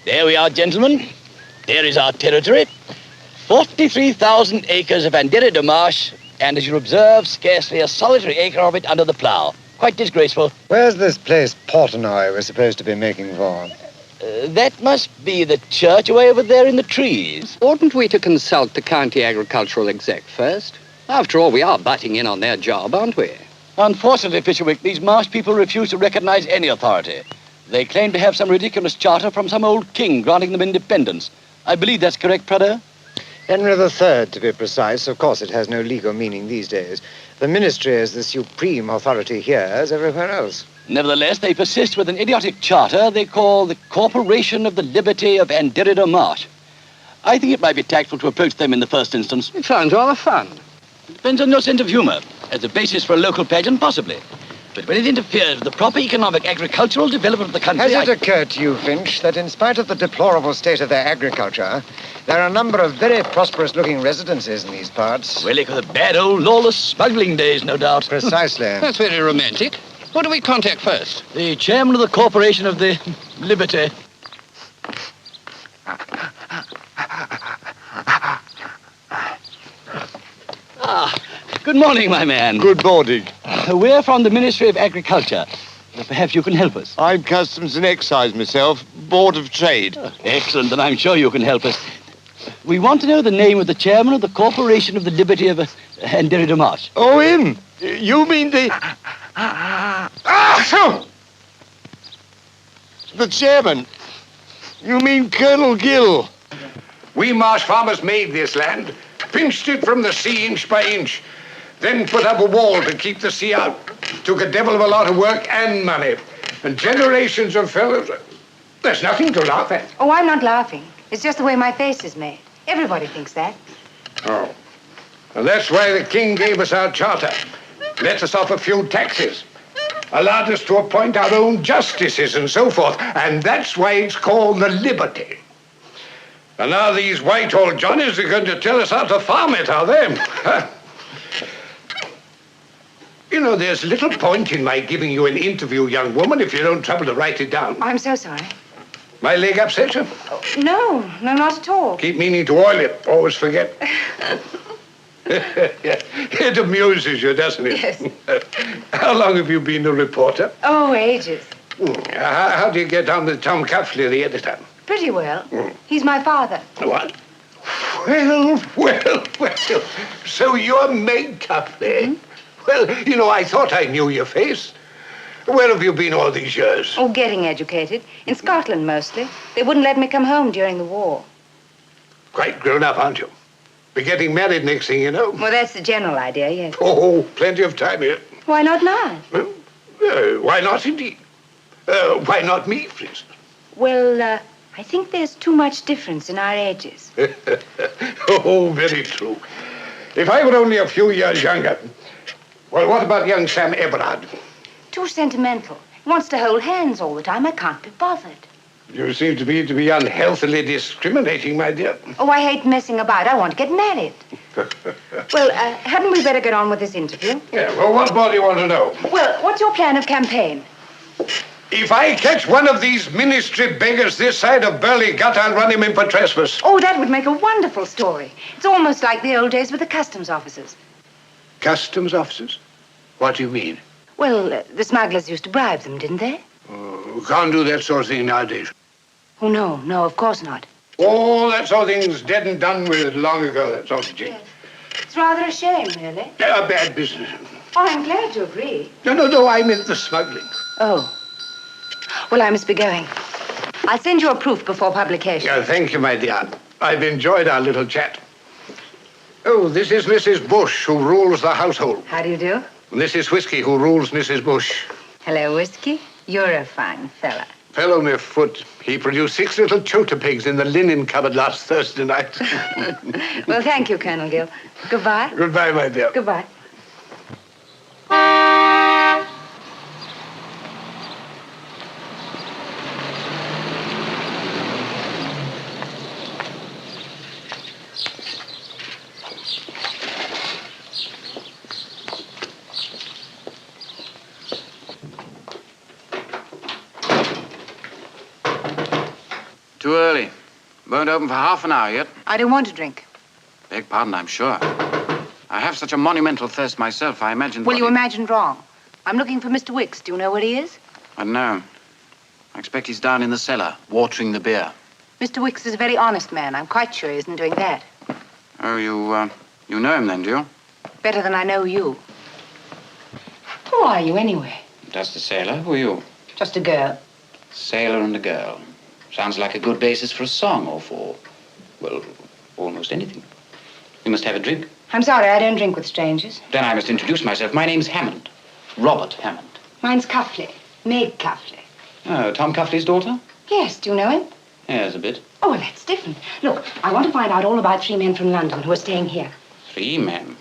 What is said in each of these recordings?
There we are, gentlemen. There is our territory. 43,000 acres of Anderida marsh, and as you observe, scarcely a solitary acre of it under the plough. Quite disgraceful. Where's this place Portnoy we're supposed to be making for? That must be the church away over there in the trees. Oughtn't we to consult the county agricultural exec first? After all, we are butting in on their job, aren't we? Unfortunately, Fisherwick, these marsh people refuse to recognize any authority. They claim to have some ridiculous charter from some old king granting them independence. I believe that's correct, Prado? Henry III, to be precise. Of course, it has no legal meaning these days. The ministry is the supreme authority here as everywhere else. Nevertheless, they persist with an idiotic charter they call the Corporation of the Liberty of Anderida Marsh. I think it might be tactful to approach them in the first instance. It sounds rather fun. It depends on your sense of humor. As a basis for a local pageant, possibly. But when it interferes with the proper economic agricultural development of the country... Has it occurred to you, Finch, that in spite of the deplorable state of their agriculture, there are a number of very prosperous-looking residences in these parts? Relic of the bad old lawless smuggling days, no doubt. Precisely. That's very romantic. What do we contact first? The chairman of the Corporation of the Liberty. Good morning, my man. Good morning. We're from the Ministry of Agriculture. Perhaps you can help us. I'm Customs and Excise myself, Board of Trade. Excellent, and I'm sure you can help us. We want to know the name of the chairman of the Corporation of the Liberty of Anderida Marsh. Oh, him? You mean the... The chairman. You mean Colonel Gill. We marsh farmers made this land, pinched it from the sea inch by inch, then put up a wall to keep the sea out. Took a devil of a lot of work and money. And generations of fellows... There's nothing to laugh at. Oh, I'm not laughing. It's just the way my face is made. Everybody thinks that. Oh. And that's why the king gave us our charter. Let us off a few taxes. Allowed us to appoint our own justices and so forth. And that's why it's called the Liberty. And now these white old Johnnies are going to tell us how to farm it, are they? You know, there's little point in my giving you an interview, young woman, if you don't trouble to write it down. I'm so sorry. My leg upset you? Oh, no, not at all. Keep meaning to oil it. Always forget. It amuses you, doesn't it? Yes. How long have you been a reporter? Oh, ages. How do you get on with Tom Cuffley, the editor? Pretty well. He's my father. What? Well. So you're Meg Cuffley? Mm-hmm. Well, you know, I thought I knew your face. Where have you been all these years? Oh, getting educated. In Scotland, mostly. They wouldn't let me come home during the war. Quite grown up, aren't you? Be getting married next thing you know. Well, that's the general idea, yes. Oh, plenty of time yet. Why not now? Why not, indeed? Why not me, for instance? Well, I think there's too much difference in our ages. Oh, very true. If I were only a few years younger... Well, what about young Sam Everard? Too sentimental. He wants to hold hands all the time. I can't be bothered. You seem to be unhealthily discriminating, my dear. Oh, I hate messing about. I want to get married. Well, hadn't we better get on with this interview? Yeah, well, what more do you want to know? Well, what's your plan of campaign? If I catch one of these ministry beggars this side of Burley Gut, I'll run him in for trespass. Oh, that would make a wonderful story. It's almost like the old days with the customs officers. Customs officers? What do you mean? Well, the smugglers used to bribe them, didn't they? Oh, can't do that sort of thing nowadays. Oh, no, of course not. Oh, that sort of thing's dead and done with long ago, that sort of thing. Yes. It's rather a shame, really. A bad business. Oh, I'm glad you agree. No, I meant the smuggling. Oh. Well, I must be going. I'll send you a proof before publication. Yeah, thank you, my dear. I've enjoyed our little chat. Oh, this is Mrs. Bush, who rules the household. How do you do? This is Whiskey, who rules Mrs. Bush. Hello, Whiskey. You're a fine fella. Fell on my foot. He produced 6 little chota pigs in the linen cupboard last Thursday night. Well, thank you, Colonel Gill. Goodbye. Goodbye, my dear. Goodbye. Too early. Won't open for half an hour yet. I don't want to drink. Beg pardon, I'm sure. I have such a monumental thirst myself, I imagined... Well, you imagined wrong. I'm looking for Mr. Wicks. Do you know where he is? I don't know. I expect he's down in the cellar, watering the beer. Mr. Wicks is a very honest man. I'm quite sure he isn't doing that. Oh, you know him then, do you? Better than I know you. Who are you, anyway? Just a sailor. Who are you? Just a girl. Sailor and a girl. Sounds like a good basis for a song or for, well, almost anything. You must have a drink. I'm sorry, I don't drink with strangers. Then I must introduce myself. My name's Hammond. Robert Hammond. Mine's Cuffley. Meg Cuffley. Oh, Tom Cuffley's daughter? Yes, do you know him? Yes, a bit. Oh, well, that's different. Look, I want to find out all about 3 men from London who are staying here. 3 men?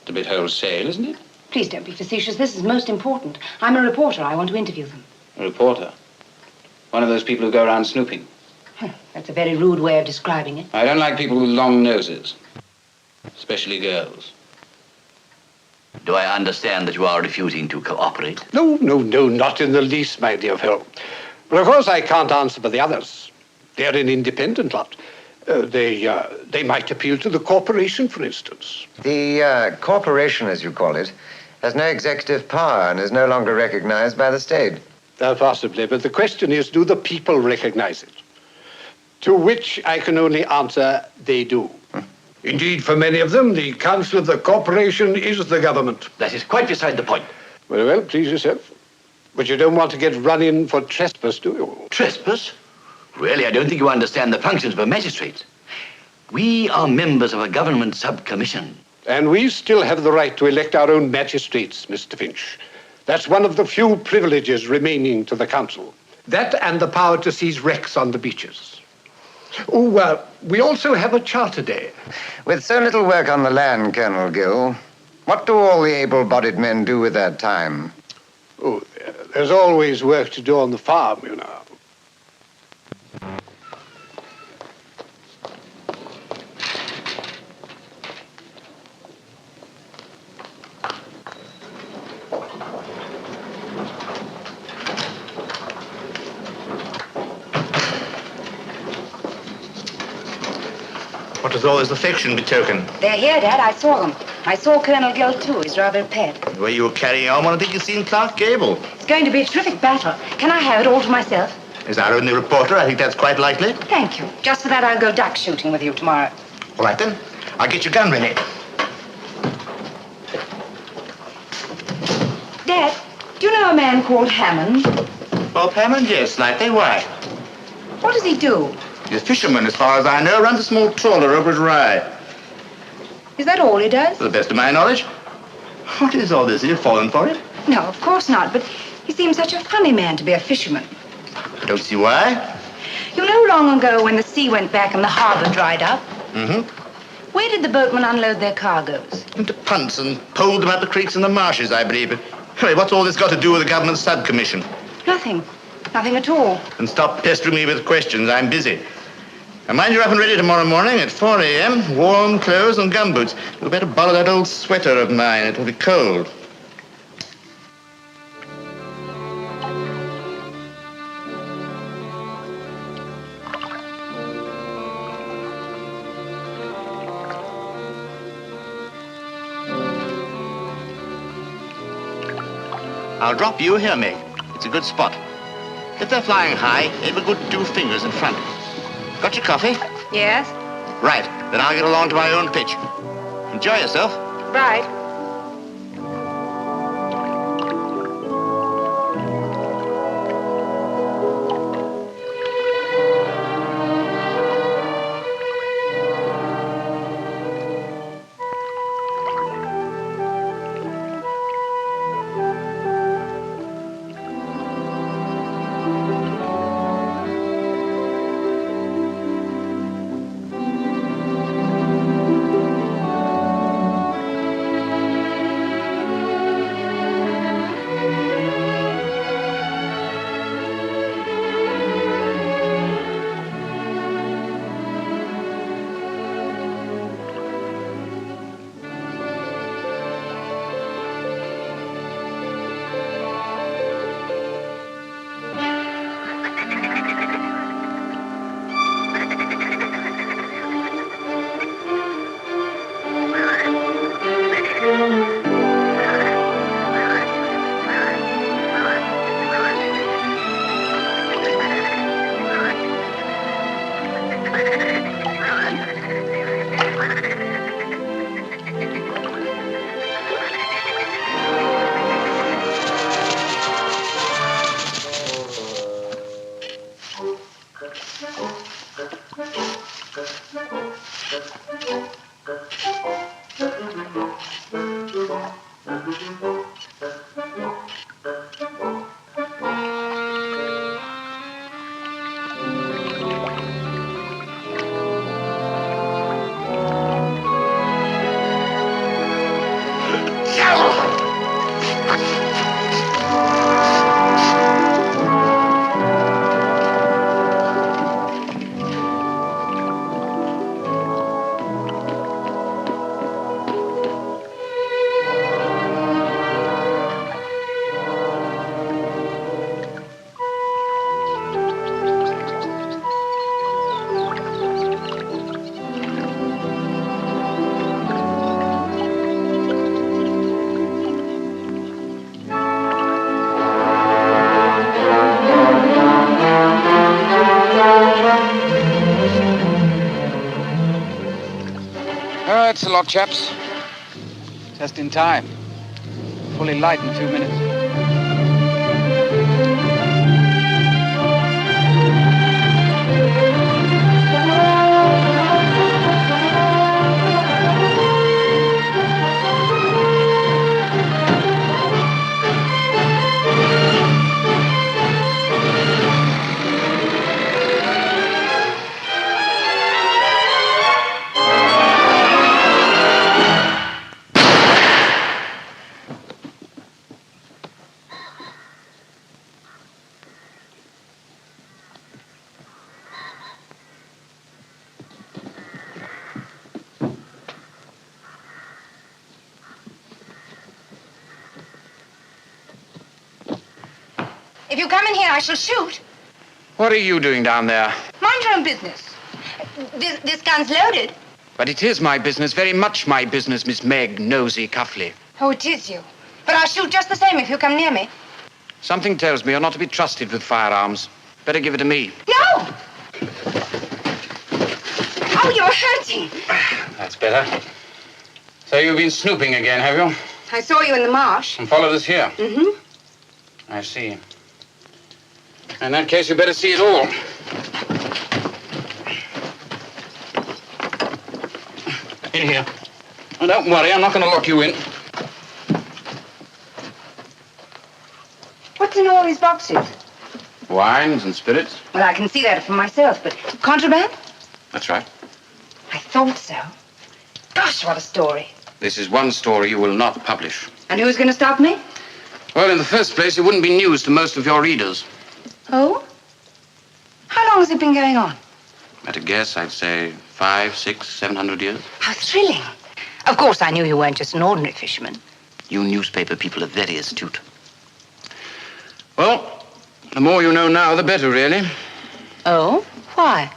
It's a bit wholesale, isn't it? Please don't be facetious. This is most important. I'm a reporter. I want to interview them. A reporter? One of those people who go around snooping? That's a very rude way of describing it. I don't like people with long noses. Especially girls. Do I understand that you are refusing to cooperate? No, not in the least, my dear fellow. But of course I can't answer for the others. They're an independent lot. They might appeal to the corporation, for instance. The corporation, as you call it, has no executive power and is no longer recognized by the state. Possibly, but the question is, do the people recognize it? To which I can only answer, they do. Indeed, for many of them, the council of the corporation is the government. That is quite beside the point. Very well, please yourself. But you don't want to get run in for trespass, do you? Trespass? Really, I don't think you understand the functions of a magistrate. We are members of a government subcommission. And we still have the right to elect our own magistrates, Mr. Finch. That's one of the few privileges remaining to the council. That and the power to seize wrecks on the beaches. Oh, we also have a charter day. With so little work on the land, Colonel Gill, what do all the able-bodied men do with their time? Oh, there's always work to do on the farm, you know. What does all this affection betoken? They're here, Dad. I saw them. I saw Colonel Gill, too. He's rather a pet. The way you were carrying on, one would think you'd seen Clark Gable. It's going to be a terrific battle. Can I have it all to myself? As our only reporter, I think that's quite likely. Thank you. Just for that, I'll go duck shooting with you tomorrow. All right, then. I'll get your gun ready. Dad, do you know a man called Hammond? Bob Hammond? Yes, slightly. Why? What does he do? He's a fisherman, as far as I know. Runs a small trawler over at Rye. Is that all he does? To the best of my knowledge. What is all this? Have you fallen for it? No, of course not, but he seems such a funny man to be a fisherman. I don't see why. You know, long ago when the sea went back and the harbor dried up, Mm-hmm. where did the boatmen unload their cargoes? Into punts and poled them up the creeks and the marshes, I believe. But anyway, what's all this got to do with the government subcommission? Nothing. Nothing at all. And stop pestering me with questions. I'm busy. And mind you're up and ready tomorrow morning at 4 a.m., warm clothes and gumboots. You'd better borrow that old sweater of mine. It'll be cold. I'll drop you here, Meg. It's a good spot. If they're flying high, aim a good 2 fingers in front. Got your coffee? Yes? Right. Then I'll get along to my own pitch. Enjoy yourself. Right. Thanks a lot, chaps. Just in time. Fully light in 2 minutes. If you come in here, I shall shoot. What are you doing down there? Mind your own business. This gun's loaded. But it is my business, very much my business, Miss Meg Nosy Cuffley. Oh, it is you. But I'll shoot just the same if you come near me. Something tells me you're not to be trusted with firearms. Better give it to me. No! Oh, you're hurting. That's better. So you've been snooping again, have you? I saw you in the marsh. And followed us here? Mm-hmm. I see. In that case, you better see it all. In here. Oh, don't worry, I'm not going to lock you in. What's in all these boxes? Wines and spirits. Well, I can see that for myself, but contraband? That's right. I thought so. Gosh, what a story. This is one story you will not publish. And who's going to stop me? Well, in the first place, it wouldn't be news to most of your readers. Oh? How long has it been going on? At a guess, I'd say 500, 600, 700 years. How thrilling. Of course, I knew you weren't just an ordinary fisherman. You newspaper people are very astute. Well, the more you know now, the better, really. Oh? Why?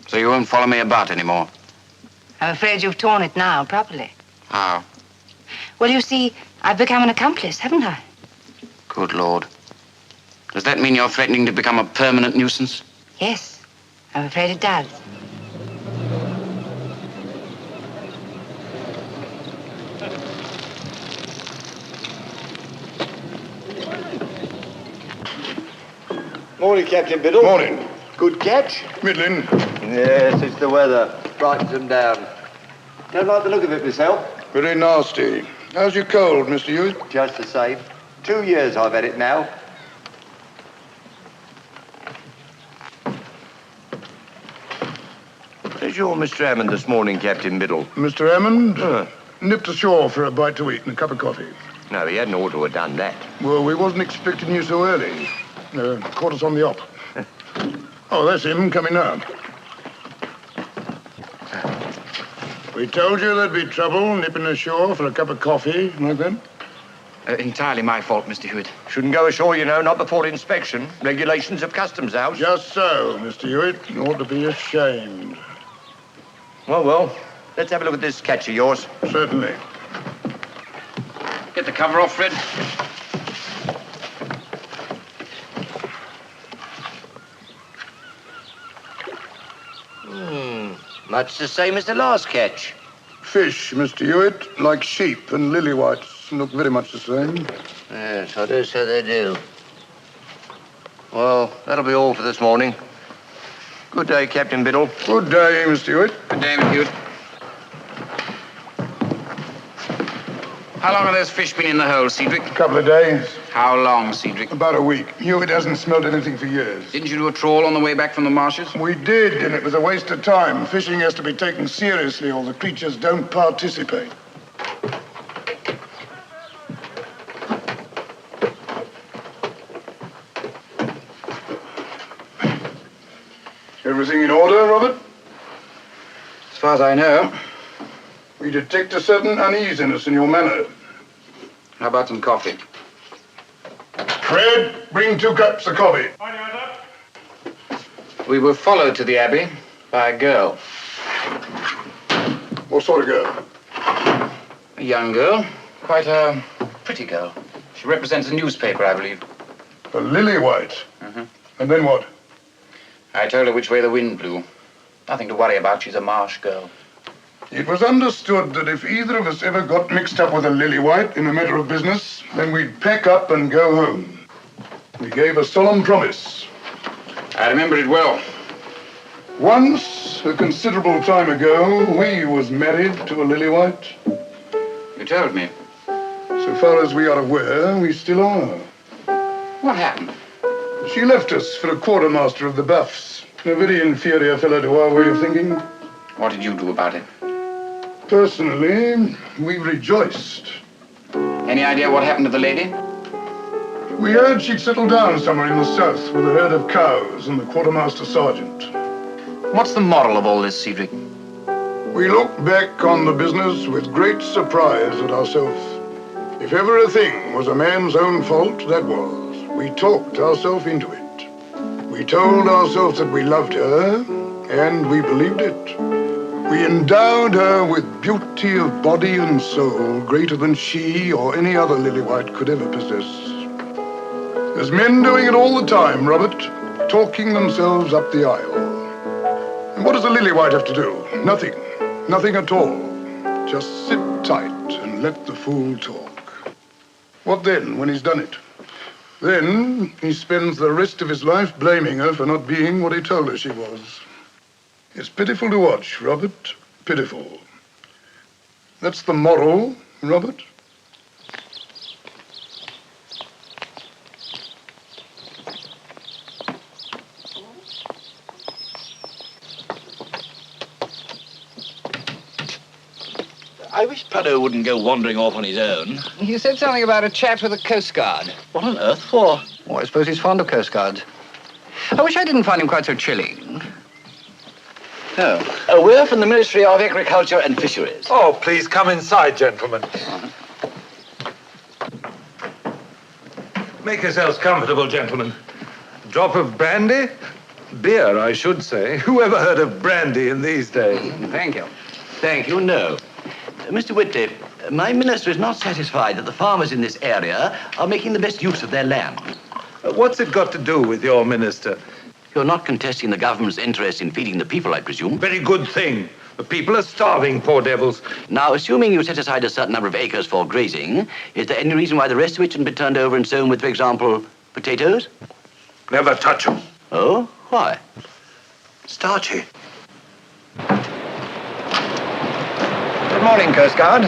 So you won't follow me about anymore. I'm afraid you've torn it now, properly. How? Well, you see, I've become an accomplice, haven't I? Good Lord. Does that mean you're threatening to become a permanent nuisance? Yes, I'm afraid it does. Morning, Captain Biddle. Morning. Good catch? Middling. Yes, it's the weather. Brightens them down. Don't like the look of it myself. Very nasty. How's your cold, Mr. Hewitt? Just the same. 2 years I've had it now. Where's your Mr. Hammond this morning, Captain Biddle? Mr. Hammond? Nipped ashore for a bite to eat and a cup of coffee. No, he hadn't ought to have done that. Well, we wasn't expecting you so early. Caught us on the op. Oh, that's him coming now. We told you there'd be trouble nipping ashore for a cup of coffee, like that. Entirely my fault, Mr. Hewitt. Shouldn't go ashore, you know, not before inspection. Regulations of Customs House. Just so, Mr. Hewitt. You ought to be ashamed. Well, let's have a look at this catch of yours. Certainly. Get the cover off, Fred. Much the same as the last catch. Fish, Mr. Hewitt, like sheep and lily whites, look very much the same. Yes, I do say they do. Well, that'll be all for this morning. Good day, Captain Biddle. Good day, Mr. Hewitt. Good day, Mr. Hewitt. How long have those fish been in the hole, Cedric? A couple of days. How long, Cedric? About a week. Hewitt hasn't smelled anything for years. Didn't you do a trawl on the way back from the marshes? We did, and it was a waste of time. Fishing has to be taken seriously or the creatures don't participate. Everything in order, Robert? As far as I know. We detect a certain uneasiness in your manner. How about some coffee? Fred, bring 2 cups of coffee. We were followed to the Abbey by a girl. What sort of girl? A young girl. Quite a pretty girl. She represents a newspaper, I believe. A lily white? And then what? I told her which way the wind blew. Nothing to worry about. She's a marsh girl. It was understood that if either of us ever got mixed up with a lily white in a matter of business, then we'd pack up and go home. We gave a solemn promise. I remember it well. Once, a considerable time ago, we was married to a lily white. You told me. So far as we are aware, we still are. What happened? She left us for a quartermaster of the Buffs. A very inferior fellow to our way of thinking. What did you do about it? Personally, we rejoiced. Any idea what happened to the lady? We heard she'd settled down somewhere in the south with a herd of cows and the quartermaster sergeant. What's the moral of all this, Cedric? We look back on the business with great surprise at ourselves. If ever a thing was a man's own fault, that was. We talked ourselves into it. We told ourselves that we loved her, and we believed it. We endowed her with beauty of body and soul greater than she or any other lily white could ever possess. There's men doing it all the time, Robert, talking themselves up the aisle. And what does a lily white have to do? Nothing. Nothing at all. Just sit tight and let the fool talk. What then, when he's done it? Then he spends the rest of his life blaming her for not being what he told her she was. It's pitiful to watch, Robert. Pitiful. That's the moral, Robert. I wish Paddo wouldn't go wandering off on his own. You said something about a chat with the Coast Guard. What on earth for? Oh, I suppose he's fond of Coast Guards. I wish I didn't find him quite so chilling. Oh. We're from the Ministry of Agriculture and Fisheries. Oh, please come inside, gentlemen. Make yourselves comfortable, gentlemen. Drop of brandy? Beer, I should say. Who ever heard of brandy in these days? Thank you. Thank you, no. Mr. Whitley, my minister is not satisfied that the farmers in this area are making the best use of their land. What's it got to do with your minister? You're not contesting the government's interest in feeding the people, I presume. Very good thing. The people are starving, poor devils. Now, assuming you set aside a certain number of acres for grazing, is there any reason why the rest of it shouldn't be turned over and sown with, for example, potatoes? Never touch them. Oh? Why? Starchy. Good morning, Coast Guard.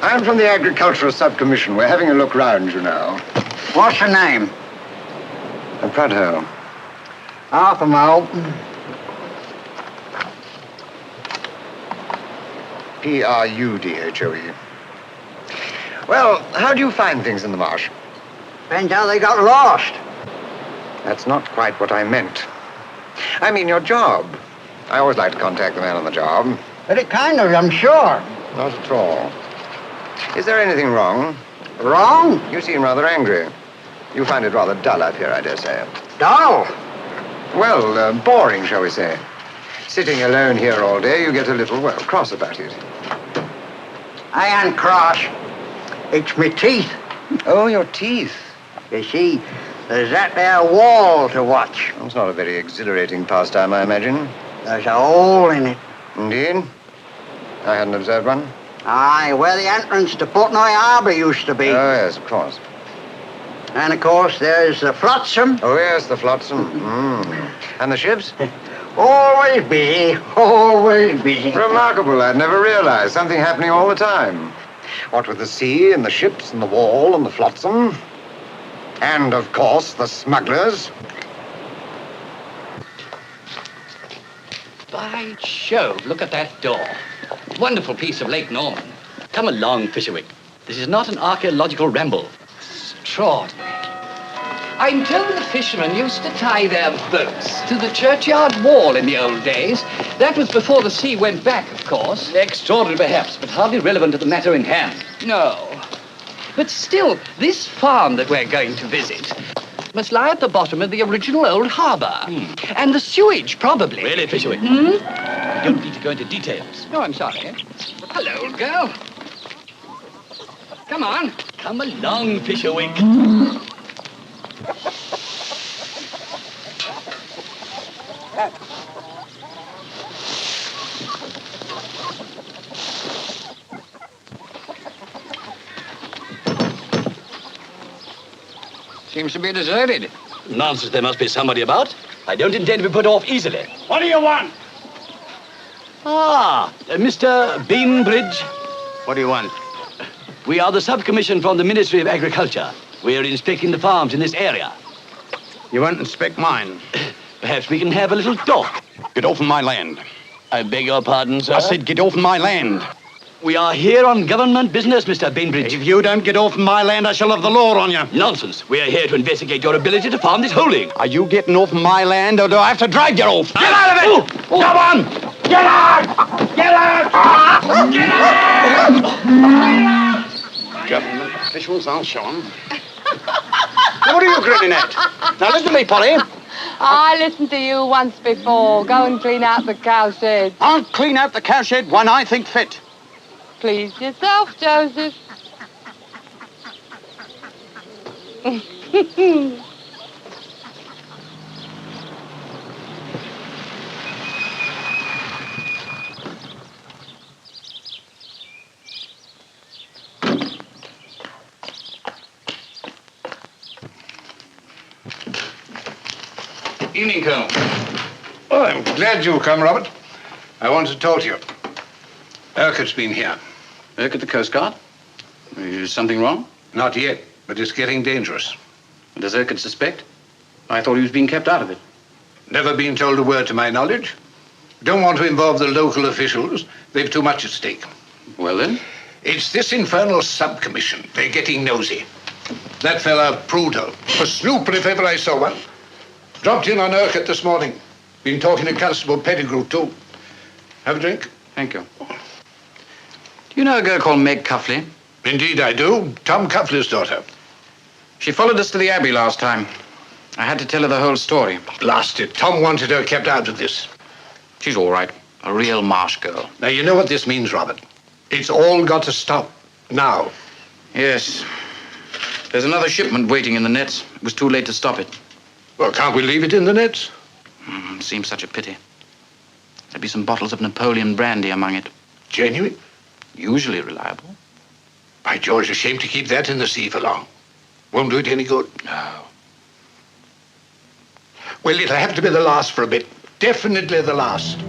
I'm from the Agricultural Subcommission. We're having a look round, you know. What's your name? Prudhoe. Arthur Moulton. Prudhoe. Well, how do you find things in the marsh? Depends how they got lost. That's not quite what I meant. I mean your job. I always like to contact the man on the job. But it kind of, I'm sure. Not at all. Is there anything wrong? Wrong? You seem rather angry. You find it rather dull up here, I dare say. Dull? Well, boring, shall we say. Sitting alone here all day, you get a little, well, cross about it. I ain't cross. It's me teeth. Oh, your teeth. You see, there's that there wall to watch. It's not a very exhilarating pastime, I imagine. There's a hole in it. Indeed? I hadn't observed one. Aye, where the entrance to Portnoy Harbour used to be. Oh, yes, of course. And, of course, there's the flotsam. Oh, yes, the flotsam. And the ships? Always busy, always busy. Remarkable. I'd never realized. Something happening all the time. what with the sea and the ships and the wall and the flotsam. And, of course, the smugglers. By Jove, look at that door. Wonderful piece of late Norman. Come along, Fisherwick. This is not an archaeological ramble. Extraordinary. I'm told the fishermen used to tie their boats to the churchyard wall in the old days. That was before the sea went back, of course. Extraordinary, perhaps, but hardly relevant to the matter in hand. No. But still, this farm that we're going to visit must lie at the bottom of the original old harbour. And the sewage, probably. Really, Fisherwick? You don't need to go into details. Oh, I'm sorry. Hello, old girl. Come on. Come along, Fisherwick. Seems to be deserted. Nonsense, there must be somebody about. I don't intend to be put off easily. What do you want? Mr. Bainbridge. What do you want? We are the subcommission from the Ministry of Agriculture. We are inspecting the farms in this area. You won't inspect mine. Perhaps we can have a little talk. Get off my land. I beg your pardon, sir. I said get off my land. We are here on government business, Mr. Bainbridge. If you don't get off my land, I shall have the law on you. Nonsense. We are here to investigate your ability to farm this holding. Are you getting off my land, or do I have to drag you off? Get out of it! Come on! Get out! Get out! Get out! Government officials, I'll show them. What are you grinning at? Now listen to me, Polly. I listened to you once before. Go and clean out the cowshed. I'll clean out the cowshed when I think fit. Please yourself, Joseph. Evening, Colonel. Oh, I'm glad you've come, Robert. I want to talk to you. Urquhart's been here. Urquhart, the Coast Guard? Is something wrong? Not yet, but it's getting dangerous. Does Urquhart suspect? I thought he was being kept out of it. Never been told a word to my knowledge. Don't want to involve the local officials. They've too much at stake. Well, then? It's this infernal subcommission. They're getting nosy. That fella, Prudo, a snooper if ever I saw one. Dropped in on Urquhart this morning. Been talking to Constable Pettigrew, too. Have a drink? Thank you. Do you know a girl called Meg Cuffley? Indeed I do. Tom Cuffley's daughter. She followed us to the Abbey last time. I had to tell her the whole story. Blast it. Tom wanted her kept out of this. She's all right. A real marsh girl. Now, you know what this means, Robert. It's all got to stop. Now. Yes. There's another shipment waiting in the nets. It was too late to stop it. Well, can't we leave it in the nets? Seems such a pity. There'd be some bottles of Napoleon brandy among it. Genuine? Usually reliable. By George, a shame to keep that in the sea for long. Won't do it any good. No. Well, it'll have to be the last for a bit. Definitely the last.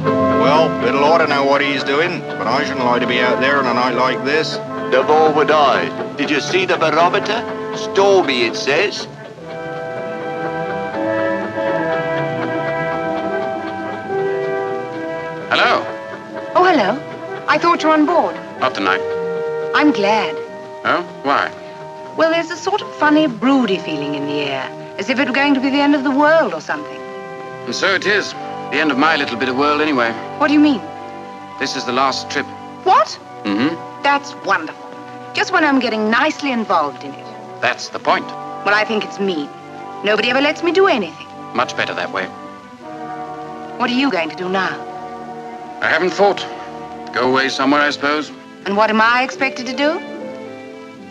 Well, little ought to know what he's doing, but I shouldn't like to be out there on a night like this. Devore would I. Did you see the barometer? Stormy, it says. Hello. Oh, hello. I thought you were on board. Not tonight. I'm glad. Oh? Why? Well, there's a sort of funny, broody feeling in the air, as if it were going to be the end of the world or something. And so it is. The end of my little bit of world, anyway. What do you mean? This is the last trip. What? Mm-hmm. That's wonderful. Just when I'm getting nicely involved in it. That's the point. Well, I think it's mean. Nobody ever lets me do anything. Much better that way. What are you going to do now? I haven't thought. Go away somewhere, I suppose. And what am I expected to do?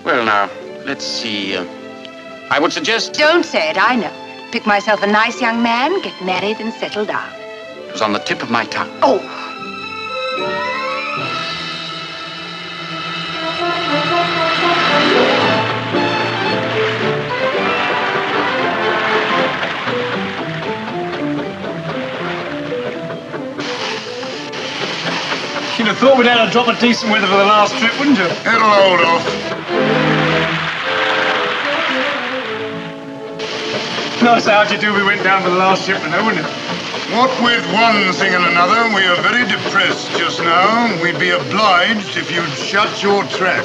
Well, now, let's see. I would suggest... Don't say it, I know. Pick myself a nice young man, get married and settle down. It was on the tip of my tongue. Oh! You'd have thought we'd had a drop of decent weather for the last trip, wouldn't you? It'll hold off. Nice how'd you do we went down for the last shipment, though, wouldn't it? What with one thing and another, we are very depressed just now. We'd be obliged if you'd shut your trap.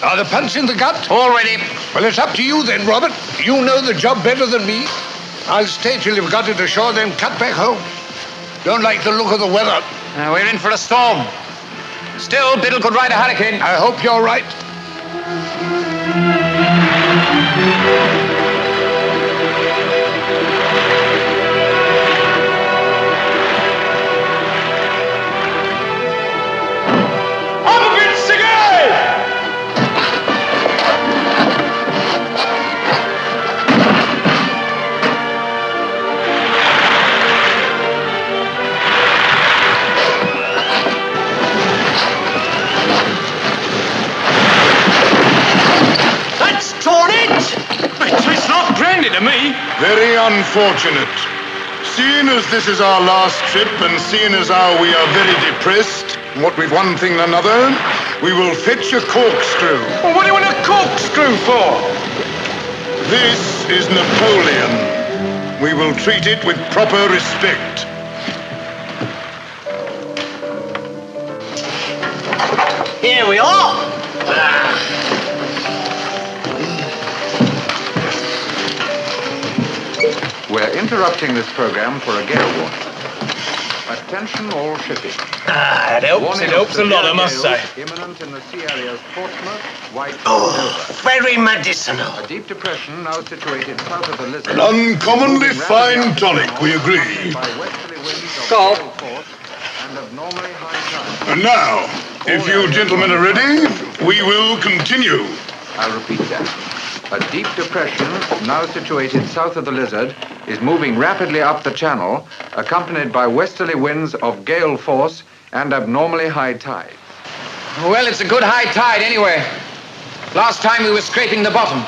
Are the punch in the gut? All ready. Well, it's up to you then, Robert. You know the job better than me. I'll stay till you've got it ashore, then cut back home. Don't like the look of the weather. We're in for a storm. Still, Biddle could ride a hurricane. I hope you're right. It's not brandy to me. Very unfortunate. Seeing as this is our last trip and seeing as how we are very depressed, what with one thing and another, we will fetch a corkscrew. Well, what do you want a corkscrew for? This is Napoleon. We will treat it with proper respect. Here we are. We're interrupting this program for a gale warning. Attention all shipping. It helps. It helps a lot, I must say. Imminent in the sea areas Portsmouth, White, Very medicinal. A deep depression now situated south of the Lizard. An uncommonly fine tonic, we agree. Golf. And abnormally high tide. And now, if you gentlemen are ready, we will continue. I'll repeat that. A deep depression, now situated south of the Lizard, is moving rapidly up the channel, accompanied by westerly winds of gale force and abnormally high tide. Well, it's a good high tide anyway. Last time we were scraping the bottom.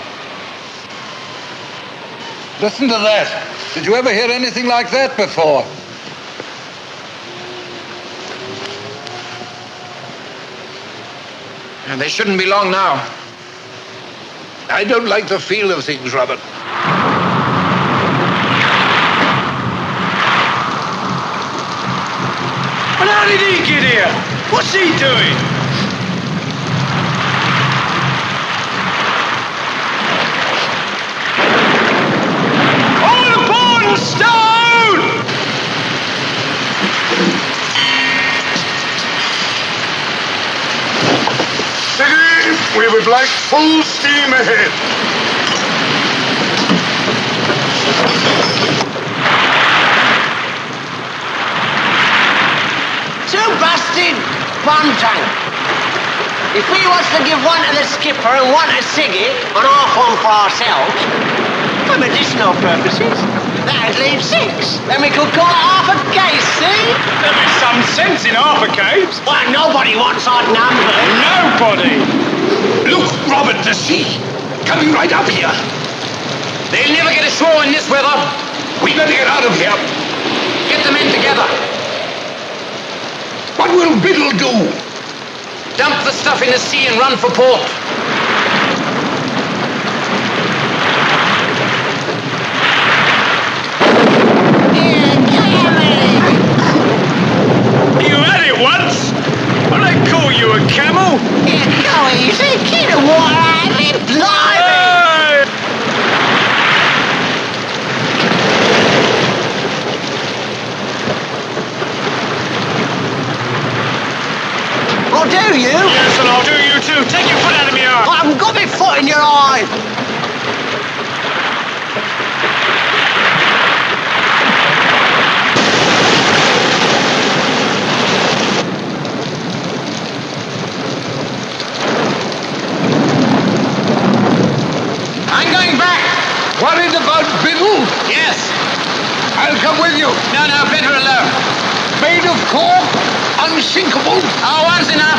Listen to that. Did you ever hear anything like that before? And they shouldn't be long now. I don't like the feel of things, Robert. But how did he get here? What's he doing? All aboard, Stone! Steady! We would like full steam ahead. Too busted, bunting. If we was to give one to the skipper and one to Siggy, and half one for ourselves, for medicinal purposes, that'd leave 6. Then we could call it half a case, see? There'll be some sense in half a case. Well, nobody wants odd numbers. Nobody. Look, Robert, the sea. Coming right up here. They'll never get ashore in this weather. We better get out of here. Get the men together. What will Biddle do? Dump the stuff in the sea and run for port. You had it once. Well, they call you a camel. Yeah, go easy. Get the water out of me, blimey! I'll do you. Yes, and I'll do you too. Take your foot out of my eye. I haven't got my foot in your eye. I'm going back. Worried about Biddle? Yes. I'll come with you. No, better alone. Made of cork, unsinkable. Oh, one's enough.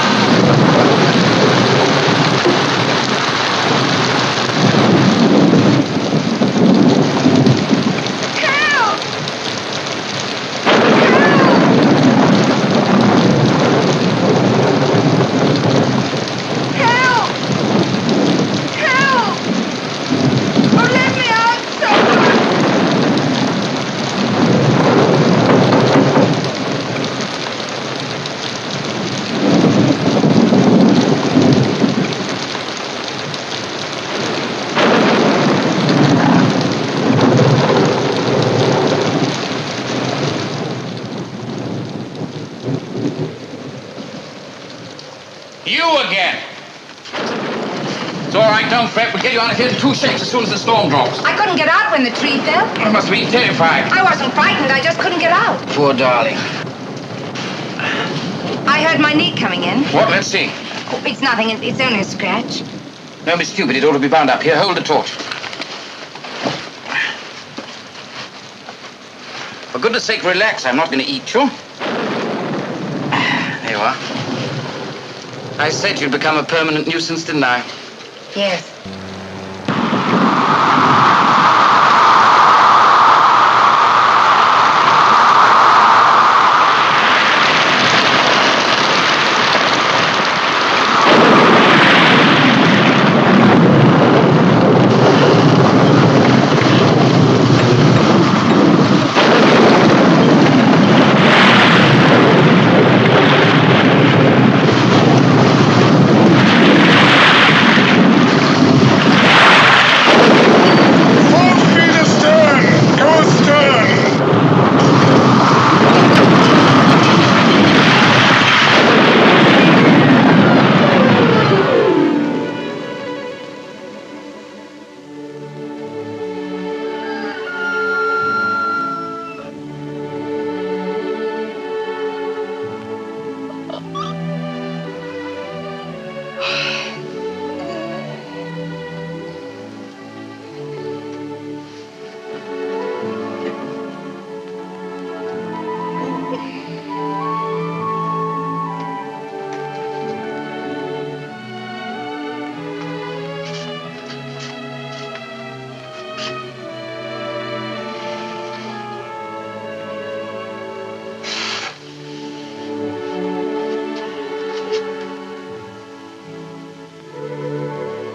It's all right, don't fret. We'll get you out of here in 2 shakes as soon as the storm drops. I couldn't get out when the tree fell. You must have been terrified. I wasn't frightened. I just couldn't get out. Poor darling. I heard my knee coming in. What? Let's see. Oh, it's nothing. It's only a scratch. Don't be stupid. It ought to be bound up. Here, hold the torch. For goodness sake, relax. I'm not going to eat you. There you are. I said you'd become a permanent nuisance, didn't I? Yes.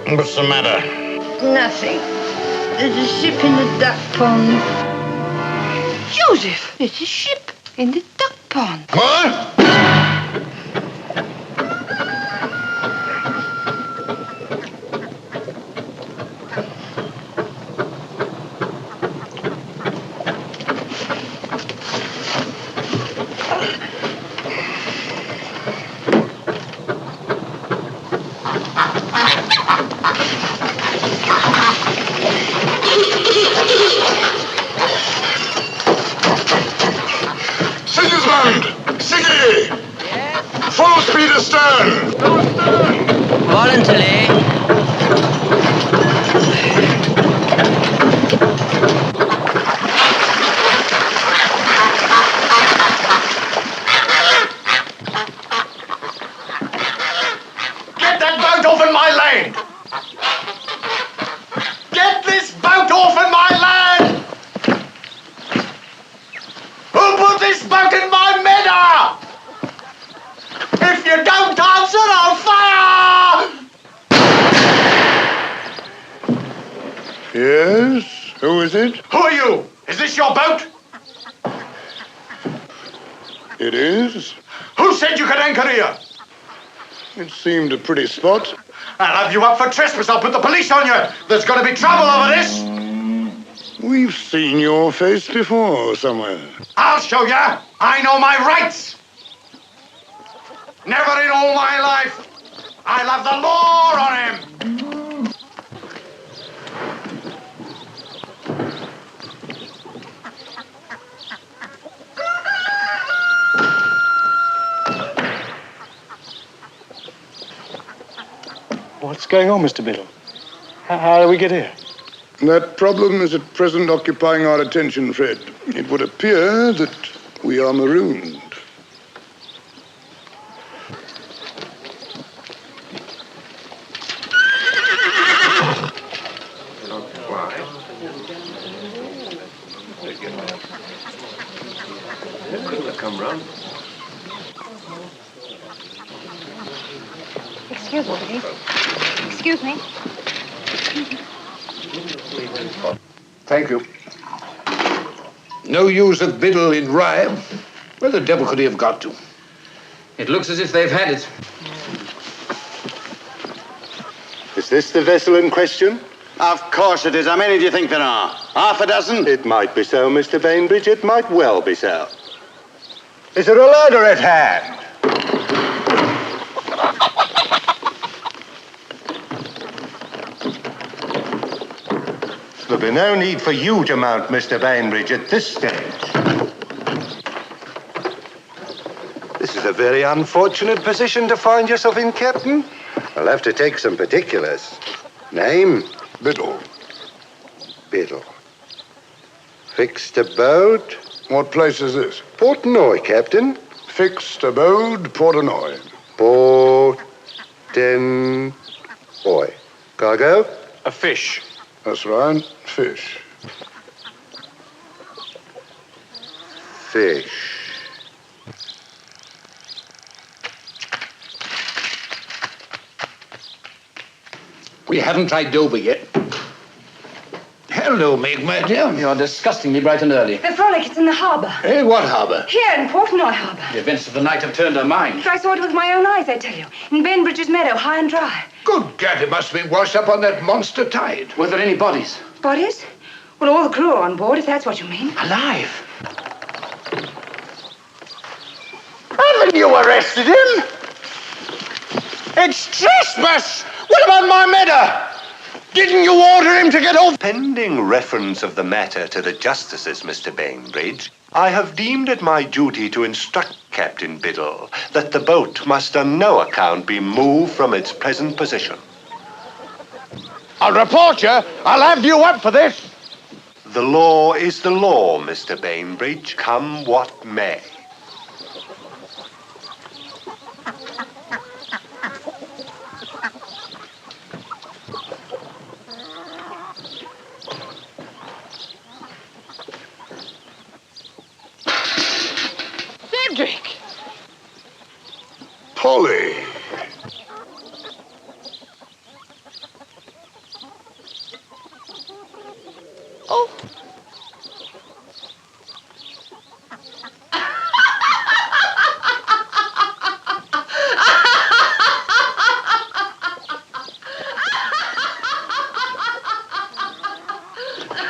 What's the matter? Nothing. There's a ship in the duck pond. Joseph, there's a ship in the duck pond. What? Seemed a pretty spot. I'll have you up for trespass. I'll put the police on you. There's going to be trouble over this. We've seen your face before somewhere. I'll show you. I know my rights. Never in all my life. I'll have the law on him. What's going on, Mr. Biddle? How do we get here? That problem is at present occupying our attention, Fred. It would appear that we are marooned. Come round. Excuse me, please. Excuse me. Thank you. No use of Biddle in Rye. Where the devil could he have got to? It looks as if they've had it. Is this the vessel in question? Of course it is. How many do you think there are? Half a dozen? It might be so, Mr. Bainbridge. It might well be so. Is there a ladder at hand? There'll be no need for you to mount, Mr. Bainbridge, at this stage. This is a very unfortunate position to find yourself in, Captain. I'll have to take some particulars. Name? Biddle. Biddle. Fixed abode? What place is this? Portnoy, Captain. Fixed abode, Portnoy. Portnoy. Cargo? A fish. That's right, fish. Fish. We haven't tried Dover yet. Hello, Meg, my dear. You're disgustingly bright and early. The Frolic, it's in the harbour. Hey, what harbour? Here in Portnoy Harbour. The events of the night have turned her mind. I saw it with my own eyes, I tell you. In Bainbridge's meadow, high and dry. Good gad, it must have been washed up on that monster tide. Were there any bodies? Bodies? Well, all the crew are on board, if that's what you mean. Alive? Haven't you arrested him? It's trespass! What about my meadow? Didn't you order him to get off? Pending reference of the matter to the justices, Mr. Bainbridge, I have deemed it my duty to instruct Captain Biddle that the boat must on no account be moved from its present position. I'll report you. I'll have you up for this. The law is the law, Mr. Bainbridge, come what may. Cedric! Polly. Oh.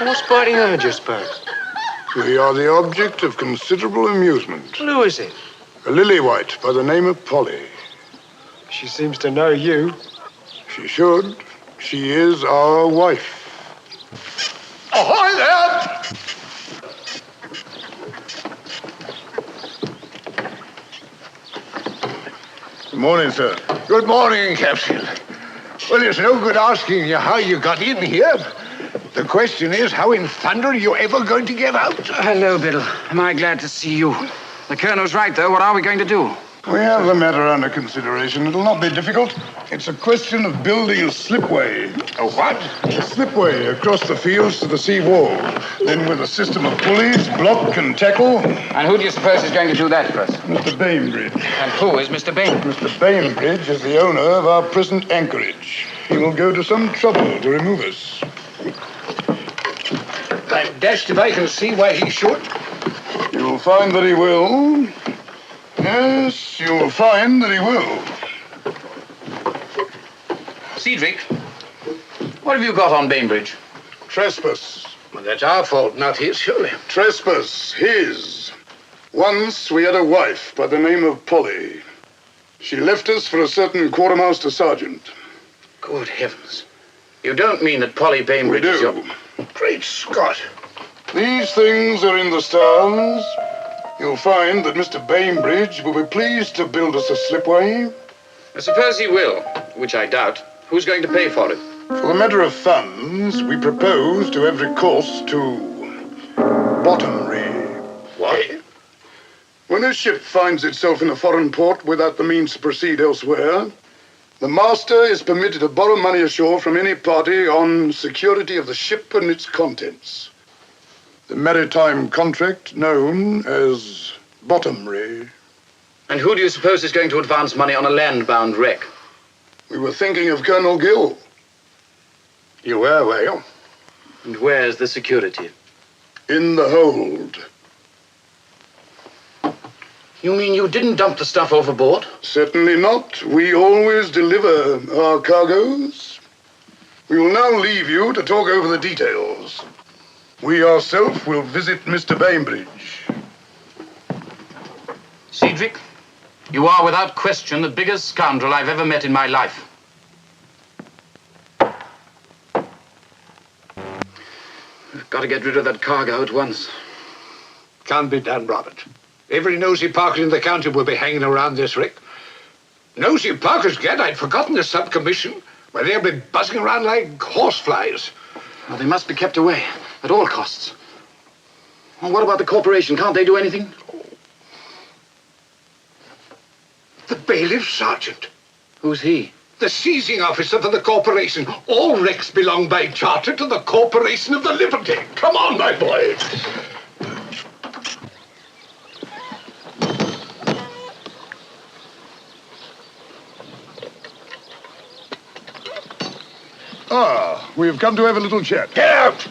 What's biting her, do you suppose? We are the object of considerable amusement. Who is it? A lily white by the name of Polly. She seems to know you. She should. She is our wife. Ahoy there! Good morning, sir. Good morning, Captain. Well, it's no good asking you how you got in here. The question is, how in thunder are you ever going to get out? Hello, Biddle. Am I glad to see you? The Colonel's right, though. What are we going to do? We have the matter under consideration. It'll not be difficult. It's a question of building a slipway. A what? A slipway across the fields to the sea wall. Then with a system of pulleys, block and tackle. And who do you suppose is going to do that for us? Mr. Bainbridge. And who is Mr. Bainbridge? Mr. Bainbridge is the owner of our present anchorage. He will go to some trouble to remove us. I'm dashed if I can see why he should. You'll find that he will. Yes, you'll find that he will. Cedric, what have you got on Bainbridge? Trespass. Well, that's our fault, not his, surely. Trespass, his. Once we had a wife by the name of Polly. She left us for a certain quartermaster sergeant. Good heavens. You don't mean that Polly Bainbridge We is do. your... Great Scott. These things are in the stars. You'll find that Mr. Bainbridge will be pleased to build us a slipway. I suppose he will, which I doubt. Who's going to pay for it? For the matter of funds, we propose to have recourse to bottomry. What? When a ship finds itself in a foreign port without the means to proceed elsewhere, the master is permitted to borrow money ashore from any party on security of the ship and its contents. The maritime contract known as bottomry. And who do you suppose is going to advance money on a land-bound wreck? We were thinking of Colonel Gill. You were you? And where's the security? In the hold. You mean you didn't dump the stuff overboard? Certainly not. We always deliver our cargoes. We will now leave you to talk over the details. We ourselves will visit Mr. Bainbridge. Cedric, you are without question the biggest scoundrel I've ever met in my life. Got to get rid of that cargo at once. Can't be done, Robert. Every nosy Parker in the county will be hanging around this wreck. Nosy Parkers, Gad, I'd forgotten the sub-commission, where they'll be buzzing around like horseflies. Well, they must be kept away, at all costs. Well, what about the corporation? Can't they do anything? The bailiff sergeant. Who's he? The seizing officer for the corporation. All wrecks belong by charter to the Corporation of the Liberty. Come on, my boy. Ah, we've come to have a little chat. Get out!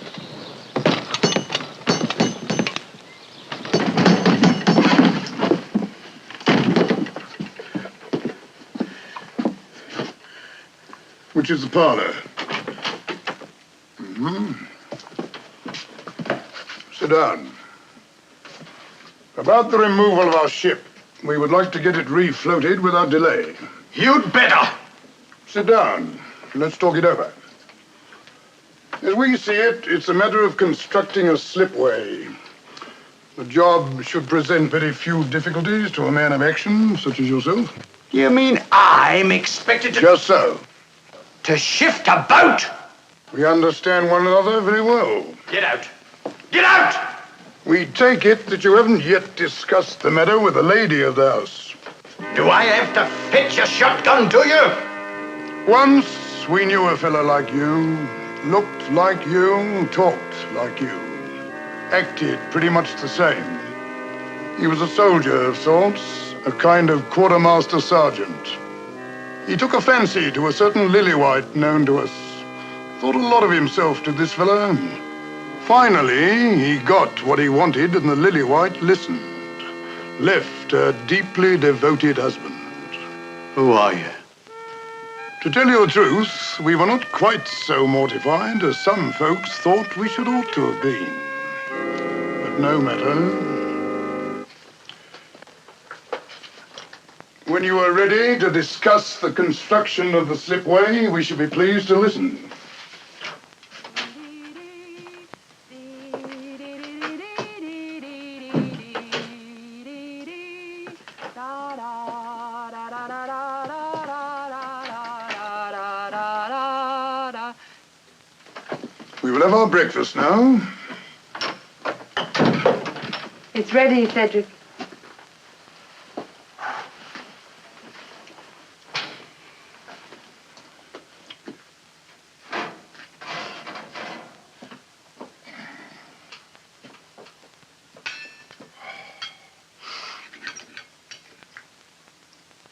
Which is the parlor? Sit down. About the removal of our ship, we would like to get it refloated without delay. You'd better. Sit down. Let's talk it over. As we see it, it's a matter of constructing a slipway. The job should present very few difficulties to a man of action, such as yourself. You mean I'm expected to... Just so. To shift a boat? We understand one another very well. Get out. Get out! We take it that you haven't yet discussed the matter with the lady of the house. Do I have to fetch a shotgun to you? Once we knew a fellow like you, looked like you, talked like you, acted pretty much the same. He was a soldier of sorts, a kind of quartermaster sergeant. He took a fancy to a certain lily-white known to us. Thought a lot of himself, did this fella. Finally, he got what he wanted, and the lily-white listened. Left a deeply devoted husband. Who are you? To tell you the truth, we were not quite so mortified as some folks thought we should ought to have been. But no matter. When you are ready to discuss the construction of the slipway, we should be pleased to listen. We will have our breakfast now. It's ready, Cedric.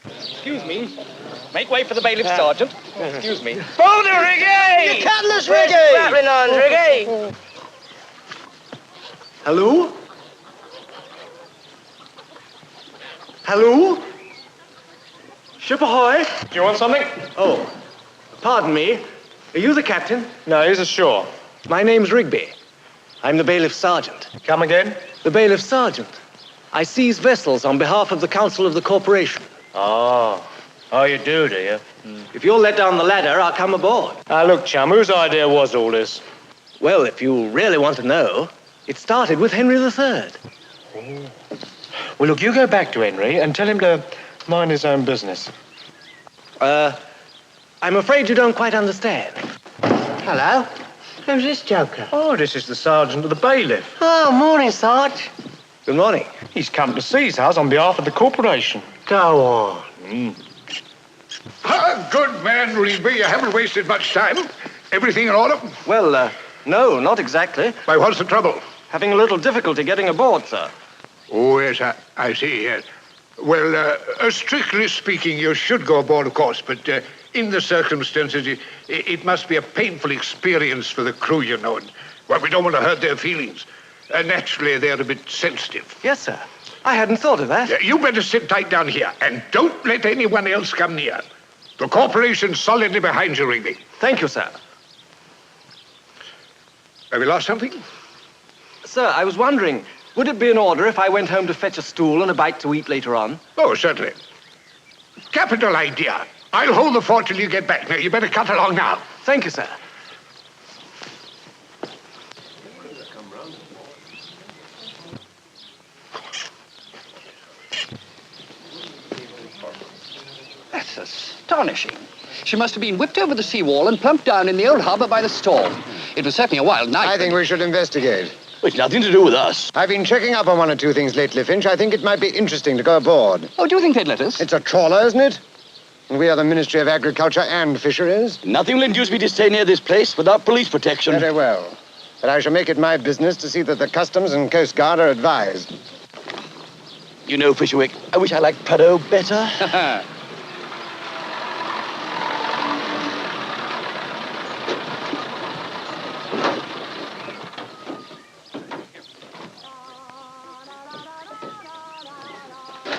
Excuse me. Make way for the bailiff sergeant. Excuse me. Boulder Riggy! Your cutlass, Riggy! Rattling on, Riggy! Hello? Hello? Ship ahoy? Do you want something? Oh, pardon me. Are you the captain? No, he's ashore. My name's Rigby. I'm the bailiff sergeant. Come again? The bailiff sergeant. I seize vessels on behalf of the council of the corporation. Oh. Oh, you do you? If you'll let down the ladder, I'll come aboard. Look, chum, whose idea was all this? Well, if you really want to know, it started with Henry III. Well, look, you go back to Henry and tell him to mind his own business. I'm afraid you don't quite understand. Hello. Who's this joker? Oh, this is the sergeant of the bailiff. Oh, morning, Sarge. Good morning. He's come to seize us on behalf of the corporation. Go on. Good man, Rigby. You haven't wasted much time. Everything in order? Well, no, not exactly. Why, what's the trouble? Having a little difficulty getting aboard, sir. Oh, yes, I see, yes. Well, strictly speaking, you should go aboard, of course, but in the circumstances, it must be a painful experience for the crew, you know. And, well, we don't want to hurt their feelings. Naturally, they're a bit sensitive. Yes, sir. I hadn't thought of that. You better sit tight down here, and don't let anyone else come near. The corporation's solidly behind you, Rigby. Thank you, sir. Have you lost something? Sir, I was wondering, would it be in order if I went home to fetch a stool and a bite to eat later on? Oh, certainly. Capital idea. I'll hold the fort till you get back. Now, you better cut along now. Thank you, sir. astonishing. She must have been whipped over the seawall and plumped down in the old harbour by the storm. It was certainly a wild night. I think we should investigate. It's nothing to do with us. I've been checking up on one or two things lately, Finch. I think it might be interesting to go aboard. Oh, do you think they'd let us? It's a trawler, isn't it? And we are the Ministry of Agriculture and Fisheries. Nothing will induce me to stay near this place without police protection. Very well. But I shall make it my business to see that the Customs and Coast Guard are advised. You know, Fisherwick, I wish I liked Prado better.